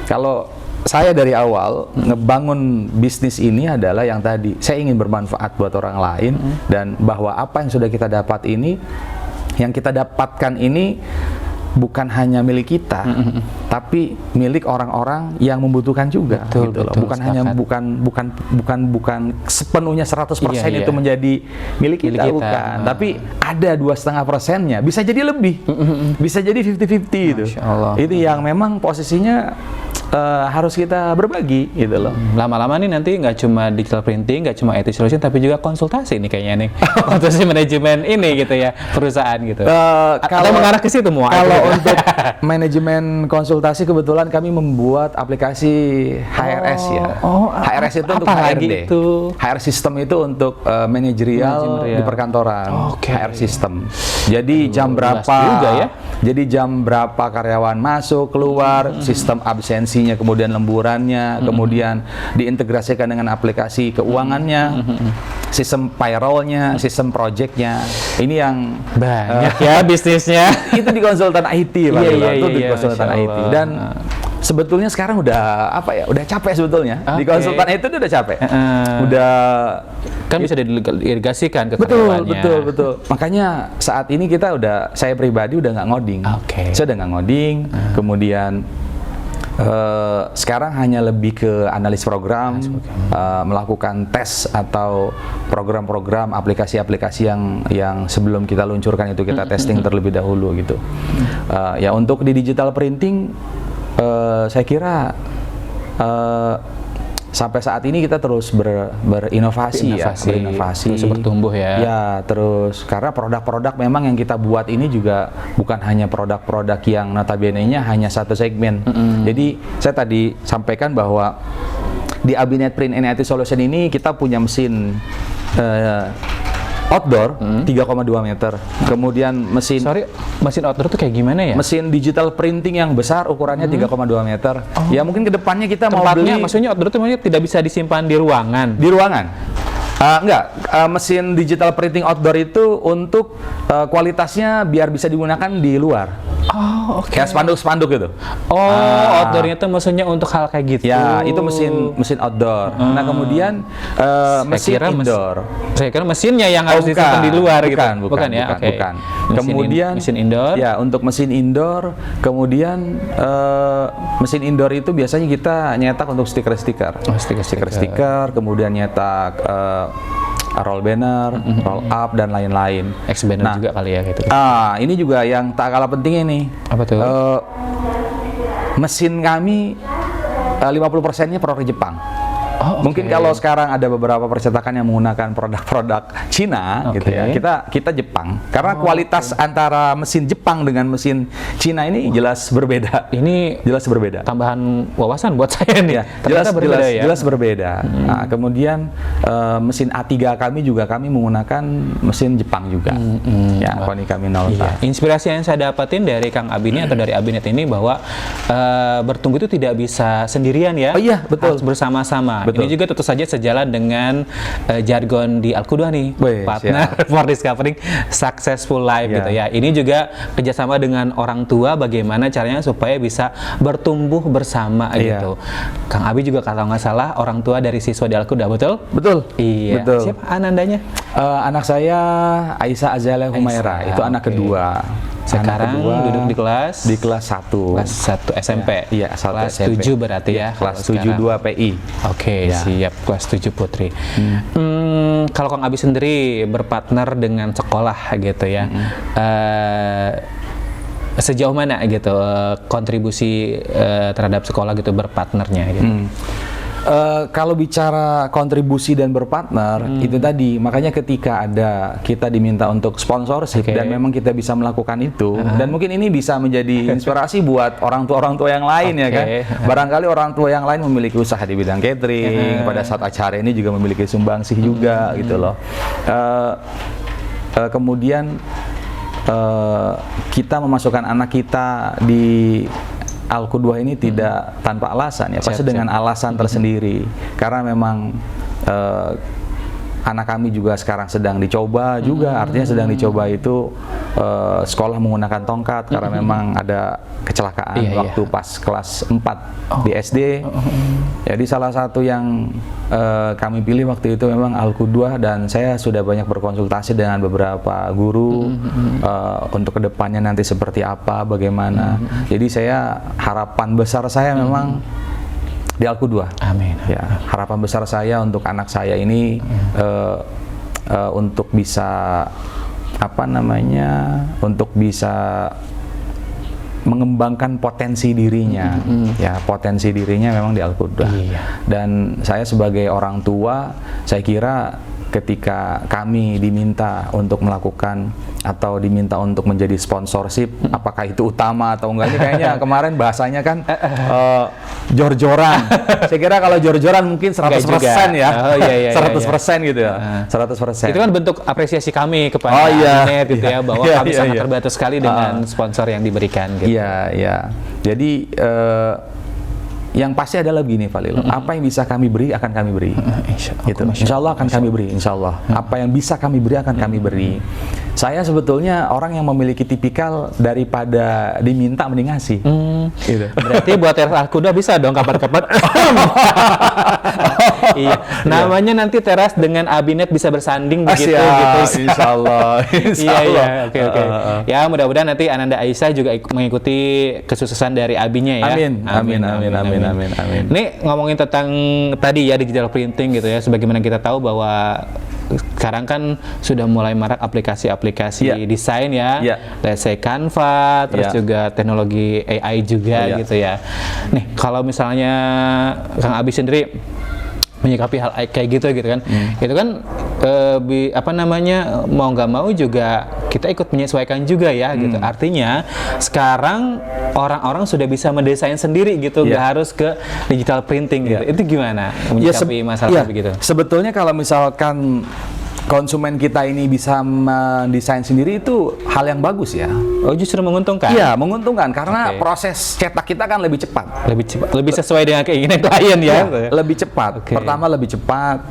Kalau saya dari awal ngebangun bisnis ini adalah yang tadi, saya ingin bermanfaat buat orang lain dan bahwa apa yang sudah kita dapat ini, yang kita dapatkan ini bukan hanya milik kita, tapi milik orang-orang yang membutuhkan juga, gitu loh. Bukan hanya bukan sepenuhnya 100% itu menjadi milik kita, bukan. Tapi ada 2,5%-nya, bisa jadi lebih, bisa jadi 50-50 itu. Itu yang memang posisinya harus kita berbagi, gitu loh. Lama-lama nih nanti nggak cuma digital printing, nggak cuma IT solution, tapi juga konsultasi nih kayaknya nih, konsultasi manajemen ini gitu ya, perusahaan gitu. Kalau mengarah ke situ mau. Kalau untuk manajemen konsultasi kebetulan kami membuat aplikasi HRS ya. HRS itu untuk HRD. HR system itu untuk manajerial di perkantoran. HR system. Jadi jam berapa? Juga ya? Jadi jam berapa karyawan masuk keluar, sistem absensinya, kemudian lemburannya, kemudian diintegrasikan dengan aplikasi keuangannya, sistem payrollnya, sistem projectnya. Ini yang banyak ya bisnisnya. Itu di konsultan IT, Pak. Itu di konsultan IT. Dan sebetulnya sekarang udah udah capek sebetulnya. Di konsultan itu udah capek. Udah kan bisa diirigasikan ke karyawannya. Betul. Makanya saat ini saya pribadi udah nggak ngoding. Saya udah nggak ngoding. Kemudian sekarang hanya lebih ke analis program, melakukan tes atau program-program aplikasi-aplikasi yang sebelum kita luncurkan itu kita testing terlebih dahulu gitu. Ya untuk di digital printing saya kira sampai saat ini kita terus berinovasi, terus bertumbuh ya. Ya, terus karena produk-produk memang yang kita buat ini juga bukan hanya produk-produk yang notabene-nya hanya satu segmen. Jadi saya tadi sampaikan bahwa di Abinet Print and IT Solution ini kita punya mesin outdoor 3,2 meter. Kemudian mesin outdoor itu kayak gimana ya? Mesin digital printing yang besar ukurannya 3,2 meter. Ya mungkin kedepannya kita mau beli. Maksudnya outdoor itu tidak bisa disimpan di ruangan. Di ruangan. Enggak, mesin digital printing outdoor itu untuk kualitasnya biar bisa digunakan di luar. Kayak spanduk-spanduk gitu. Outdoornya itu maksudnya untuk hal kayak gitu. Ya, itu mesin outdoor. Nah, kemudian mesin indoor. Saya kira mesinnya yang harus disimpan di luar gitu. Bukan. Kemudian mesin indoor. Ya, untuk mesin indoor, kemudian mesin indoor itu biasanya kita nyetak untuk stiker-stiker. Stiker, kemudian nyetak roll banner, roll up dan lain-lain. X-banner juga kali ya gitu. Ini juga yang tak kalah pentingnya nih. Apa tuh? Mesin kami 50%-nya produk Jepang. Mungkin kalau sekarang ada beberapa percetakan yang menggunakan produk-produk Cina gitu ya. Kita Jepang. Karena kualitas antara mesin Jepang dengan mesin Cina ini jelas berbeda. Ini jelas berbeda. Tambahan wawasan buat saya nih. Ya, jelas berbeda. Nah, kemudian mesin A3 kami menggunakan mesin Jepang juga. Ya, Konica Minolta. Inspirasi yang saya dapatin dari Kang Abinet atau dari Abinet ini bahwa bertumbuh itu tidak bisa sendirian ya. Betul. Harus bersama-sama. Ini juga tentu saja sejalan dengan jargon di Alku2 nih, partner for discovering successful life gitu ya. Ini juga kerjasama dengan orang tua, bagaimana caranya supaya bisa bertumbuh bersama gitu. Kang Abi juga kalau nggak salah orang tua dari siswa di Alku2, betul? Betul. Iya. Betul. Siapa anandanya? Anak saya Aisyah Azalia Humaira, itu anak kedua. Sekarang duduk di kelas 1. Kelas 1 SMP. Iya, kelas SMP. 7 berarti ya. Kelas 72 PI. Siap, kelas 7 Putri. Kalau Kang Abi sendiri berpartner dengan sekolah gitu ya. Sejauh mana gitu kontribusi terhadap sekolah gitu berpartnernya gitu. Kalau bicara kontribusi dan berpartner itu tadi, makanya ketika kita diminta untuk sponsorship dan memang kita bisa melakukan itu, dan mungkin ini bisa menjadi inspirasi buat orang tua yang lain ya kan. Barangkali orang tua yang lain memiliki usaha di bidang catering, pada saat acara ini juga memiliki sumbangsih juga gitu loh. Kemudian kita memasukkan anak kita di Alku 2 ini tidak tanpa alasan ya, pasti dengan alasan tersendiri. Karena memang anak kami juga sekarang sedang dicoba juga, artinya sedang dicoba itu sekolah menggunakan tongkat karena memang ada kecelakaan waktu pas kelas 4 di SD. Jadi salah satu yang kami pilih waktu itu memang Alku 2, dan saya sudah banyak berkonsultasi dengan beberapa guru untuk kedepannya nanti seperti apa, bagaimana. Jadi saya, harapan besar saya memang di Alku 2. Amin. Ya, harapan besar saya untuk anak saya ini untuk bisa untuk bisa mengembangkan potensi dirinya. Ya, potensi dirinya memang di Alku 2. Dan saya sebagai orang tua, saya kira ketika kami diminta untuk melakukan atau diminta untuk menjadi sponsorship, apakah itu utama atau enggak, ini kayaknya kemarin bahasanya kan jor-joran. Saya kira kalau jor-joran mungkin 100% ya. 100% gitu ya. 100%. Itu kan bentuk apresiasi kami kepada Abinet gitu ya, bahwa kami sangat terbantu sekali dengan sponsor yang diberikan gitu. Iya. Jadi yang pasti adalah begini, Pak Lilo, apa yang bisa kami beri akan kami beri. Insya Allah akan kami beri, insya Allah. Apa yang bisa kami beri akan kami beri. Saya sebetulnya orang yang memiliki tipikal daripada diminta mending ngasih. Gitu. Berarti buat Teras Alku 2 bisa dong kapan-kapan. Iya. Namanya nanti Teras dengan Abinet bisa bersanding begitu gitu. Insya Allah. Iya. Oke. Ya, mudah-mudahan nanti Ananda Aisyah juga mengikuti kesuksesan dari Abinya ya. Amin. Nih ngomongin tentang tadi ya digital printing gitu ya, sebagaimana kita tahu bahwa sekarang kan sudah mulai marak aplikasi-aplikasi desain ya, let's say Canva, terus juga teknologi AI juga gitu ya. Nih kalau misalnya Kang Abi sendiri menyikapi hal kayak gitu kan, itu kan mau nggak mau juga kita ikut menyesuaikan juga ya gitu. Artinya sekarang orang-orang sudah bisa mendesain sendiri gitu, nggak harus ke digital printing gitu. Itu gimana menyikapi masalah begitu? Sebetulnya kalau misalkan konsumen kita ini bisa mendesain sendiri, itu hal yang bagus ya. Oh, justru menguntungkan? Iya, menguntungkan karena proses cetak kita kan lebih cepat. Lebih sesuai dengan keinginan klien ya? Lebih cepat. Pertama lebih cepat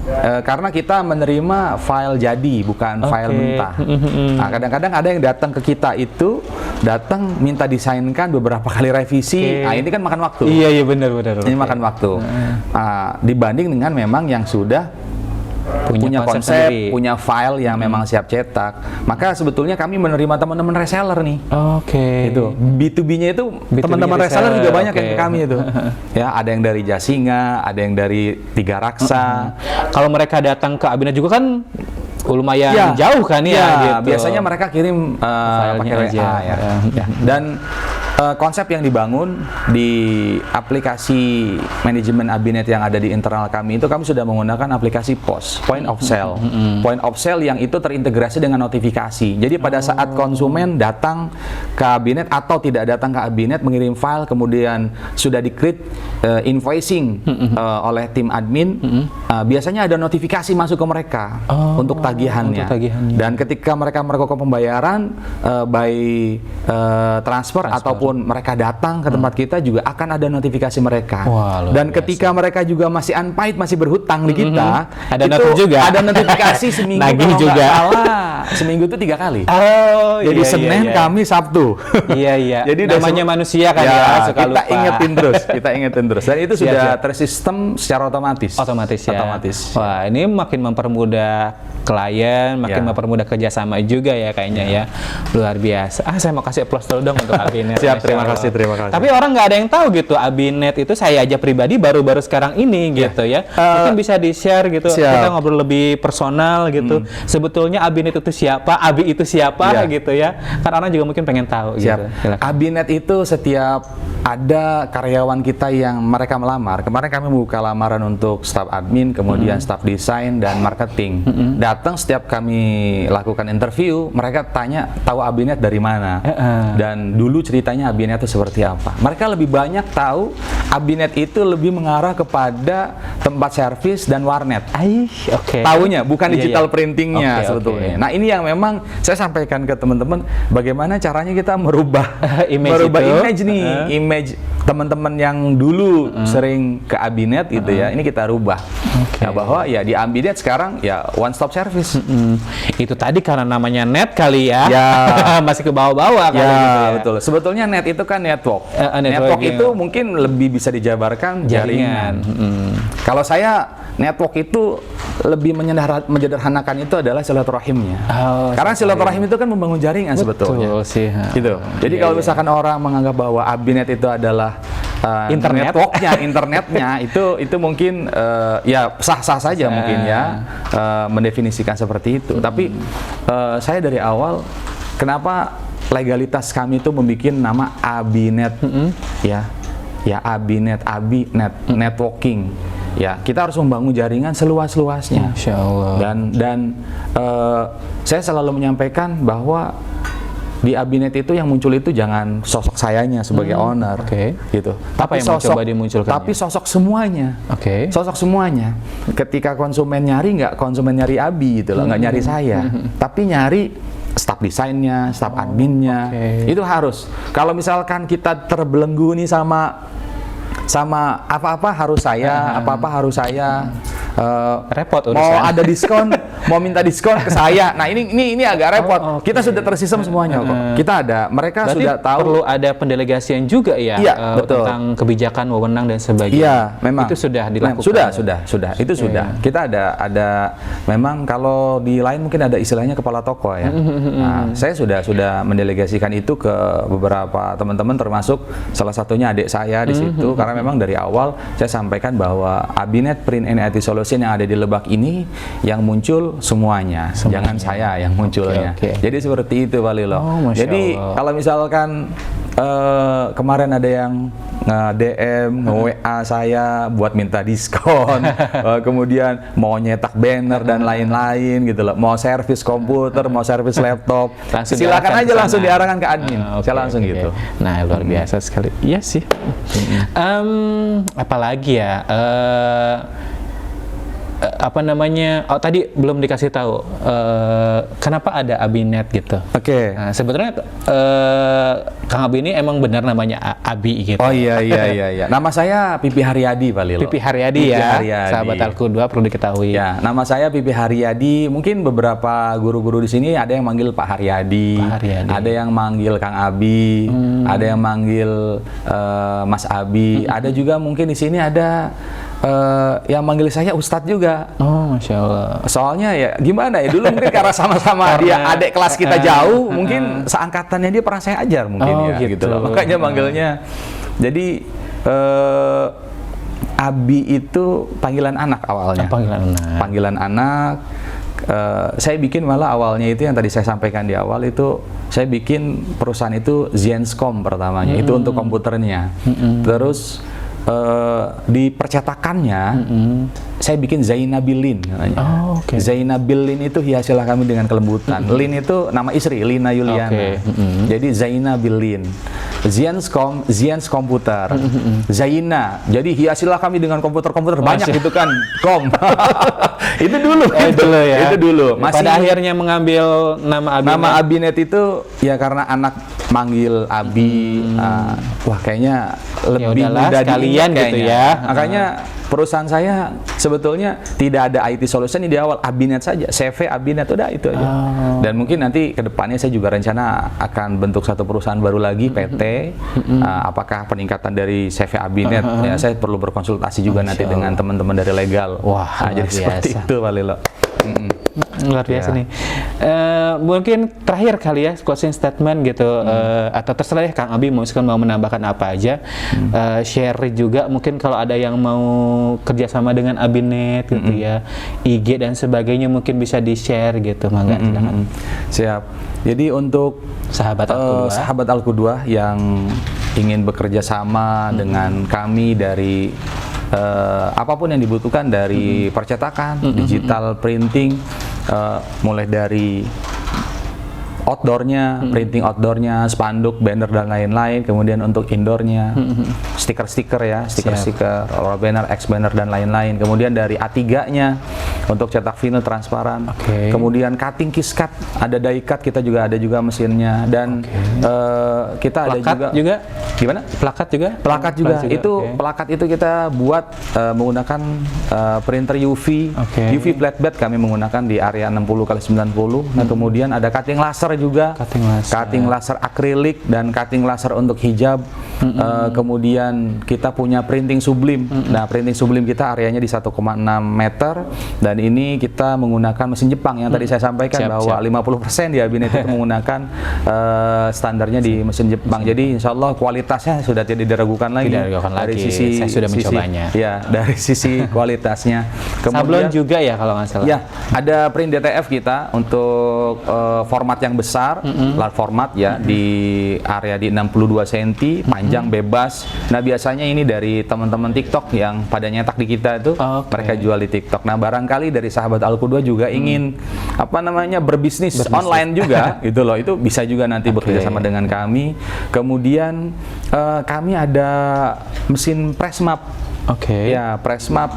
karena kita menerima file jadi, bukan file mentah. Nah, kadang-kadang ada yang datang ke kita itu minta desainkan beberapa kali revisi. Nah, ini kan makan waktu. Iya benar. Ini makan waktu. Dibanding dengan memang yang sudah punya konsep sendiri, punya file yang memang siap cetak. Maka sebetulnya kami menerima teman-teman reseller nih. Itu B2B-nya itu teman-teman reseller juga banyak yang ke kami itu. Ya, ada yang dari Jasinga, ada yang dari Tiga Raksa. Kalau mereka datang ke Abinet juga kan lumayan jauh kan ya gitu. Biasanya mereka kirim pakai WA ya. Dan konsep yang dibangun di aplikasi manajemen Abinet yang ada di internal kami itu, kami sudah menggunakan aplikasi POS, Point of Sale. Point of Sale yang itu terintegrasi dengan notifikasi. Jadi pada saat konsumen datang ke Abinet atau tidak datang ke Abinet, mengirim file, kemudian sudah di-create invoicing oleh tim admin, biasanya ada notifikasi masuk ke mereka untuk tagihannya. Dan ketika mereka melakukan pembayaran by transfer ataupun mereka datang ke tempat kita, juga akan ada notifikasi mereka. Dan ketika mereka juga masih unpaid, masih berhutang di kita, ada notifikasi seminggu seminggu itu 3 kali. Jadi Senin, Kamis, Sabtu. Jadi namanya manusia kan ya, suka lupa. Kita ingetin terus. Dan itu sudah tersistem secara otomatis. Wah, ini makin mempermudah klien, makin mempermudah kerjasama juga ya kayaknya ya. Luar biasa. Saya mau kasih applause dulu dong untuk Abinet. Siap, terima kasih. Tapi orang nggak ada yang tahu gitu Abinet itu, saya aja pribadi baru-baru sekarang ini gitu ya. Mungkin bisa di-share gitu. Kita ngobrol lebih personal gitu. Sebetulnya Abinet itu siapa? Abi itu siapa gitu ya. Kan orang juga mungkin pengen tahu gitu. Abinet itu setiap ada karyawan kita yang mereka melamar. Kemarin kami membuka lamaran untuk staf admin, kemudian staf desain dan marketing. datang setiap kami lakukan interview, mereka tanya tahu Abinet dari mana, dan dulu ceritanya Abinet itu seperti apa. Mereka lebih banyak tahu Abinet itu lebih mengarah kepada tempat servis dan warnet. Tahunya bukan digital printingnya sebetulnya. Nah ini yang memang saya sampaikan ke teman-teman, bagaimana caranya kita merubah image nih, image teman-teman yang dulu sering ke Abinet gitu ya, ini kita rubah. Ya bahwa ya di Abinet sekarang ya one stop service. Itu tadi karena namanya net kali ya. Masih ke bawah-bawah ya, gitu ya. Betul. Sebetulnya net itu kan network. Network itu mungkin lebih bisa dijabarkan jaringan. Kalau saya network itu lebih menyederhanakan itu adalah silaturahimnya. Karena silaturahim itu kan membangun jaringan sebetulnya. Gitu. Jadi kalau misalkan orang menganggap bahwa Abinet itu adalah internetnya itu mungkin ya sah-sah saja mungkin ya mendefinisikan seperti itu. Tapi saya dari awal kenapa legalitas kami itu membuat nama Abinet ya Abinet, networking. Ya, kita harus membangun jaringan seluas-luasnya. Masya Allah. Dan saya selalu menyampaikan bahwa di Abinet itu yang muncul itu jangan sosok sayanya sebagai owner, gitu. Tapi coba dimunculkan. Tapi sosok semuanya. Sosok semuanya. Ketika konsumen nyari, nggak konsumen nyari Abi gitu loh, nggak nyari saya, tapi nyari staf desainnya, staf adminnya. Itu harus. Kalau misalkan kita terbelenggu nih sama apa-apa harus saya, repot urusan. Mau ada diskon, mau minta diskon ke saya. Nah ini agak repot. Kita sudah tersistem semuanya kok. Kita ada, mereka berarti sudah tahu. Perlu ada pendelegasian juga ya, betul. Tentang kebijakan, wewenang dan sebagainya. Iya, memang. Itu sudah dilakukan. Sudah. Itu sudah. Kita ada. Memang kalau di lain mungkin ada istilahnya kepala toko ya. Nah, saya sudah mendelegasikan itu ke beberapa teman-teman, termasuk salah satunya adik saya di situ. Karena memang dari awal saya sampaikan bahwa Abinet Print and IT Solution yang ada di Lebak ini yang muncul semuanya. Jangan saya yang munculnya. Jadi seperti itu Pak Lilo. Jadi kalau misalkan kemarin ada yang DM, WA saya buat minta diskon, kemudian mau nyetak banner dan lain-lain gitu loh, mau servis komputer, mau servis laptop, silakan aja langsung diarahkan ke admin. Saya langsung gitu. Nah luar biasa sekali. Iya sih. Apalagi ya? Apa namanya? Oh tadi belum dikasih tahu kenapa ada Abinet gitu. Nah, sebetulnya Kang Abi ini emang benar namanya Abi gitu. Oh iya. Nama saya Pipi Haryadi Pak Lilo. Pipi Haryadi ya. Sahabat Alku2 perlu diketahui. Ya, nama saya Pipi Haryadi. Mungkin beberapa guru-guru di sini ada yang manggil Pak Haryadi. Ada yang manggil Kang Abi, ada yang manggil Mas Abi. Ada juga mungkin di sini ada yang manggil saya Ustadz juga. Oh, Masya Allah. Soalnya ya gimana ya, dulu mungkin karena sama-sama dia adik kelas kita jauh, mungkin seangkatannya dia pernah saya ajar mungkin gitu loh. Makanya manggilnya. Jadi Abi itu panggilan anak awalnya. Panggilan anak. Saya bikin malah awalnya itu yang tadi saya sampaikan di awal itu, saya bikin perusahaan itu Zienscom pertamanya, itu untuk komputernya. Terus di percetakannya saya bikin Zainabilin namanya. Zainabilin itu hiasilah kami dengan kelembutan. Lin itu nama istri, Lina Yuliana. Jadi Zainabilin. Zienscom, Ziens komputer. Zaina, jadi hiasilah kami dengan komputer-komputer banyak gitu kan. Itu dulu. Itu dulu. Pada akhirnya mengambil nama Abinet. Nama Abinet itu ya karena anak manggil Abi. Wah kayaknya lebih mudah sekalian gitu ya. Makanya perusahaan saya sebetulnya tidak ada IT solution di awal, Abinet saja, CV Abinet udah itu aja. Dan mungkin nanti kedepannya saya juga rencana akan bentuk satu perusahaan baru lagi, PT. Apakah peningkatan dari CV Abinet? Ya saya perlu berkonsultasi juga nanti dengan teman-teman dari legal. Wah, jadi seperti itu Pak Lilo. Luar biasa nih. Mungkin terakhir kali ya, closing statement gitu, atau terserah ya Kang Abi mau menambahkan apa aja. Share juga mungkin kalau ada yang mau kerjasama dengan Abinet gitu ya, IG dan sebagainya mungkin bisa di-share gitu. Mangga silakan. Siap. Jadi untuk sahabat Alku2 yang ingin bekerja sama dengan kami dari apapun yang dibutuhkan dari percetakan, digital printing, mulai dari outdoornya, printing outdoornya, spanduk, banner dan lain-lain. Kemudian untuk indoornya, stiker-stiker ya, stiker-stiker, roll banner, X banner dan lain-lain. Kemudian dari A3-nya untuk cetak vinyl transparan. Kemudian cutting kiss cut, ada die cut, kita juga ada juga mesinnya. Dan kita plakat ada juga gimana? Plakat juga? Plakat juga. Itu plakat itu kita buat menggunakan printer UV, UV flat bed kami menggunakan di area 60x90. Nah, kemudian ada cutting laser juga, cutting laser akrilik dan cutting laser untuk hijab. Kemudian kita punya printing sublim. Nah, printing sublim kita areanya di 1,6 meter dan ini kita menggunakan mesin Jepang yang tadi saya sampaikan bahwa 50% di Abinet itu menggunakan standarnya di mesin Jepang. Jadi insya Allah kualitasnya sudah tidak diragukan lagi. Dari sisi, saya sudah mencobanya. Ya, dari sisi kualitasnya. Sablon Kemudian, juga ya kalau nggak salah. Ya, ada print DTF kita untuk format yang besar, large format ya, di area di 62 cm, panjang bebas. Nah, biasanya ini dari teman-teman TikTok yang pada nyetak di kita itu, mereka jual di TikTok. Nah, barangkali dari sahabat Alku2 juga ingin berbisnis online juga, gitu loh. Itu bisa juga nanti bekerja sama dengan kami. Kemudian kami ada mesin press map. Ya, press map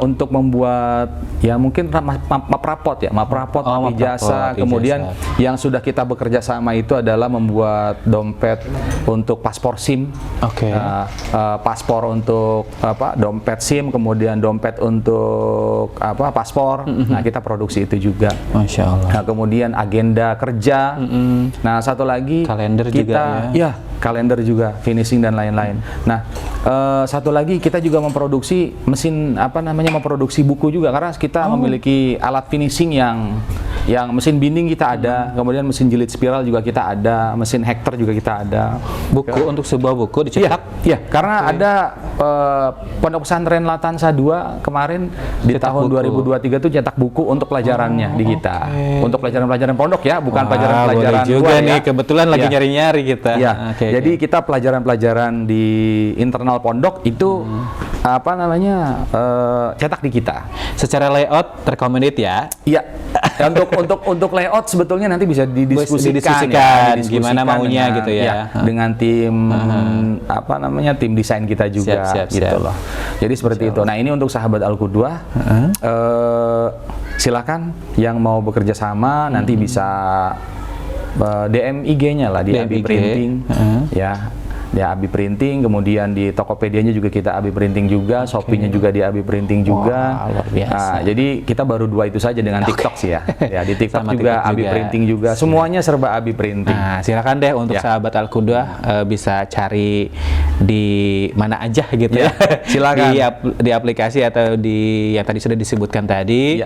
untuk membuat ya mungkin map rapot ya, map rapot, ijazah. Kemudian yang sudah kita bekerja sama itu adalah membuat dompet untuk paspor SIM. Paspor untuk dompet SIM, kemudian dompet untuk paspor. Nah, kita produksi itu juga. Masya Allah. Nah, kemudian agenda kerja. Nah, satu lagi kalender kita, juga ya. Kalender juga, finishing dan lain-lain. Nah, satu lagi kita juga memproduksi mesin memproduksi buku juga karena kita memiliki alat finishing yang mesin binding kita ada, kemudian mesin jilid spiral juga kita ada, mesin hektar juga kita ada. Buku untuk sebuah buku dicetak? Iya, karena ada Pondok Pesantren Latansa 2 kemarin di tahun 2023 itu cetak buku untuk pelajarannya di kita. Untuk pelajaran-pelajaran pondok ya, bukan pelajaran-pelajaran juga nih, kebetulan lagi nyari-nyari kita. Jadi kita pelajaran-pelajaran di internal pondok itu cetak di kita. Secara layout recommended ya? Iya. Untuk layout sebetulnya nanti bisa didiskusikan gimana maunya gitu ya. Dengan tim tim desain kita juga gitu loh. Jadi seperti itu. Nah, ini untuk sahabat Alku2 silakan yang mau bekerja sama nanti bisa DM IG-nya lah di Abi Printing ya. Di Abi Printing, kemudian di Tokopedia-nya juga kita Abi Printing juga, Shopee-nya juga di Abi Printing juga. Luar biasa. Nah, jadi kita baru 2 itu saja dengan TikTok sih ya. Ya, di TikTok juga Abi Printing juga. Semuanya serba Abi Printing. Nah, silakan deh untuk sahabat Alku2 bisa cari di mana aja gitu ya. Silakan. Di aplikasi atau di yang tadi sudah disebutkan tadi.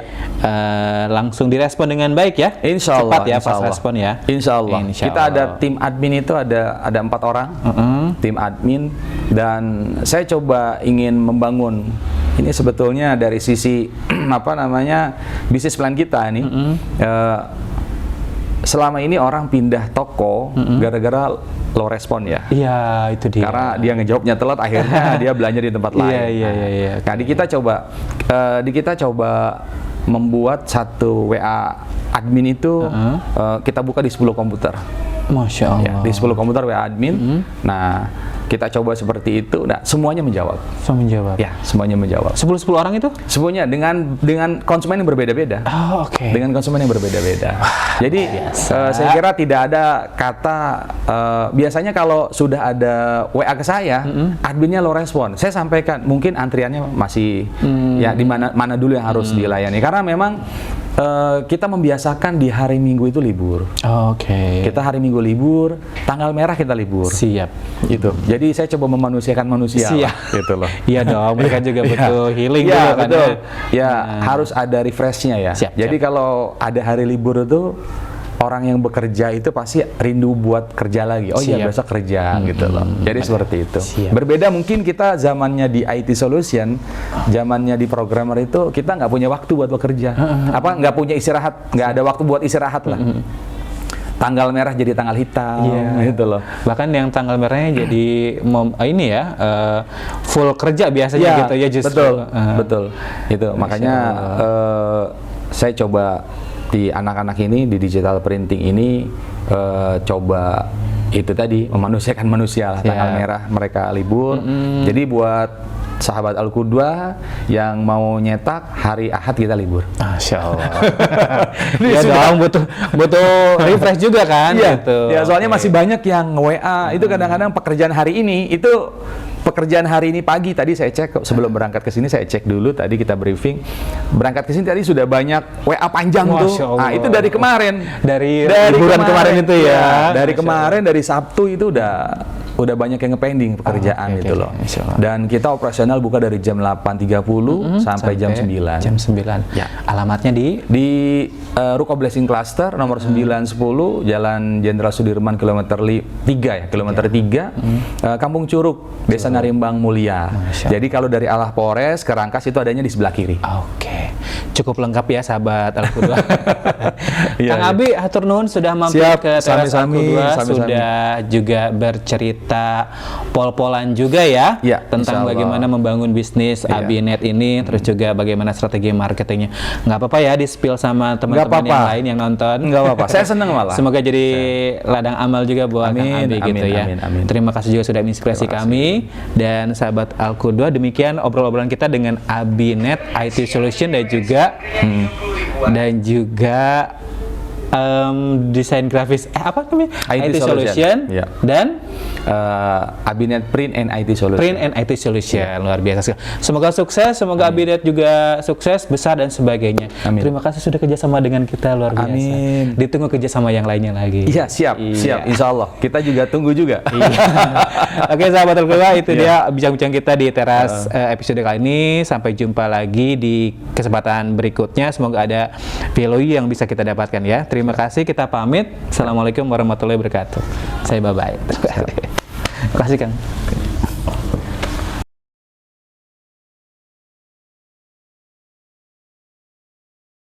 Langsung direspon dengan baik ya. Insya Allah. Cepat ya pas respon ya. Insya Allah. Kita ada tim admin itu ada 4 orang. Tim admin, dan saya coba ingin membangun ini sebetulnya dari sisi bisnis plan kita nih. Selama ini orang pindah toko gara-gara low respon ya. Iya, itu dia. Karena dia ngejawabnya telat, akhirnya dia belanja di tempat lain. Iya. Nah, di kita coba membuat satu WA admin itu kita buka di 10 komputer. Masya Allah. Ya, di 10 komputer WA admin. Nah, kita coba seperti itu. Nah, semuanya menjawab. Semua menjawab. Ya, semuanya menjawab. 10 orang itu? Semuanya dengan konsumen yang berbeda-beda. Dengan konsumen yang berbeda-beda. Jadi saya kira tidak ada kata biasanya kalau sudah ada WA ke saya, adminnya low respon. Saya sampaikan mungkin antriannya masih ya di mana dulu yang harus dilayani. Karena memang kita membiasakan di hari Minggu itu libur. Kita hari Minggu libur, tanggal merah kita libur. Siap. Gitu. Jadi saya coba memanusiakan manusia. Gitu loh. Iya dong, mereka juga butuh healing dulu kan. Betul. Harus ada refreshnya ya. Jadi kalau ada hari libur itu orang yang bekerja itu pasti rindu buat kerja lagi. Iya besok kerja gitu loh. Jadi seperti itu. Berbeda mungkin kita zamannya di IT solution, zamannya di programmer itu kita nggak punya waktu buat bekerja. Nggak punya istirahat, nggak ada waktu buat istirahat lah. Tanggal merah jadi tanggal hitam, gitu loh. Bahkan yang tanggal merahnya jadi full kerja biasanya gitu ya justru. Betul. Itu makanya saya coba di anak-anak ini di digital printing ini coba itu tadi memanusiakan manusia lah, tanggal merah mereka libur. Jadi buat sahabat Al-Qudwa yang mau nyetak hari Ahad kita libur. Masya Allah. Ya dong, butuh refresh juga kan? Iya, gitu. Ya soalnya masih banyak yang WA itu kadang-kadang pekerjaan hari ini itu pekerjaan hari ini pagi tadi saya cek sebelum berangkat ke sini, saya cek dulu tadi kita briefing berangkat ke sini tadi sudah banyak WA panjang tuh. Nah itu dari kemarin, dari liburan kemarin itu ya. Dari kemarin dari Sabtu itu udah banyak yang ngepending pekerjaan itu loh. Dan kita operasional buka dari jam 8.30 sampai jam 9. Jam 9. Ya. Alamatnya di Ruko Blessing Cluster nomor 910 Jalan Jenderal Sudirman kilometer 3 ya, kilometer 3 Kampung Curug, Desa Narimbang Mulia. Jadi kalau dari Alah Polres ke Rangkas itu adanya di sebelah kiri. Oke. Cukup lengkap ya sahabat Al-Qudwa. Kang Abi hatur nuhun sudah mampir ke teras Al-Qudwa, sudah juga bercerita pol-polan juga ya, tentang bagaimana membangun bisnis Abinet ini, terus juga bagaimana strategi marketingnya. Nggak apa-apa ya di-spill sama teman-teman yang lain yang nonton. Nggak apa-apa. Saya senang malah. Semoga jadi ladang amal juga buat Kang Abi gitu ya. Terima kasih juga sudah menginspirasi kami dan sahabat Al-Qudwa. Demikian obrolan kita dengan Abinet IT Solution dan juga desain grafis apa namanya? IT Solution dan Abinet Print and IT Solution. Print and IT Solution. Luar biasa sekali. Semoga sukses, semoga Abinet juga sukses, besar dan sebagainya. Terima kasih sudah kerjasama dengan kita, luar biasa. Ditunggu kerjasama yang lainnya lagi. Iya, siap. Insya Allah. Kita juga tunggu juga. Oke, sahabat Al-Qudwa, itu dia bincang-bincang kita di teras episode kali ini. Sampai jumpa lagi di kesempatan berikutnya. Semoga ada value yang bisa kita dapatkan ya. Terima kasih, kita pamit. Assalamualaikum warahmatullahi wabarakatuh. Saya bye-bye. Terima kasih Kang.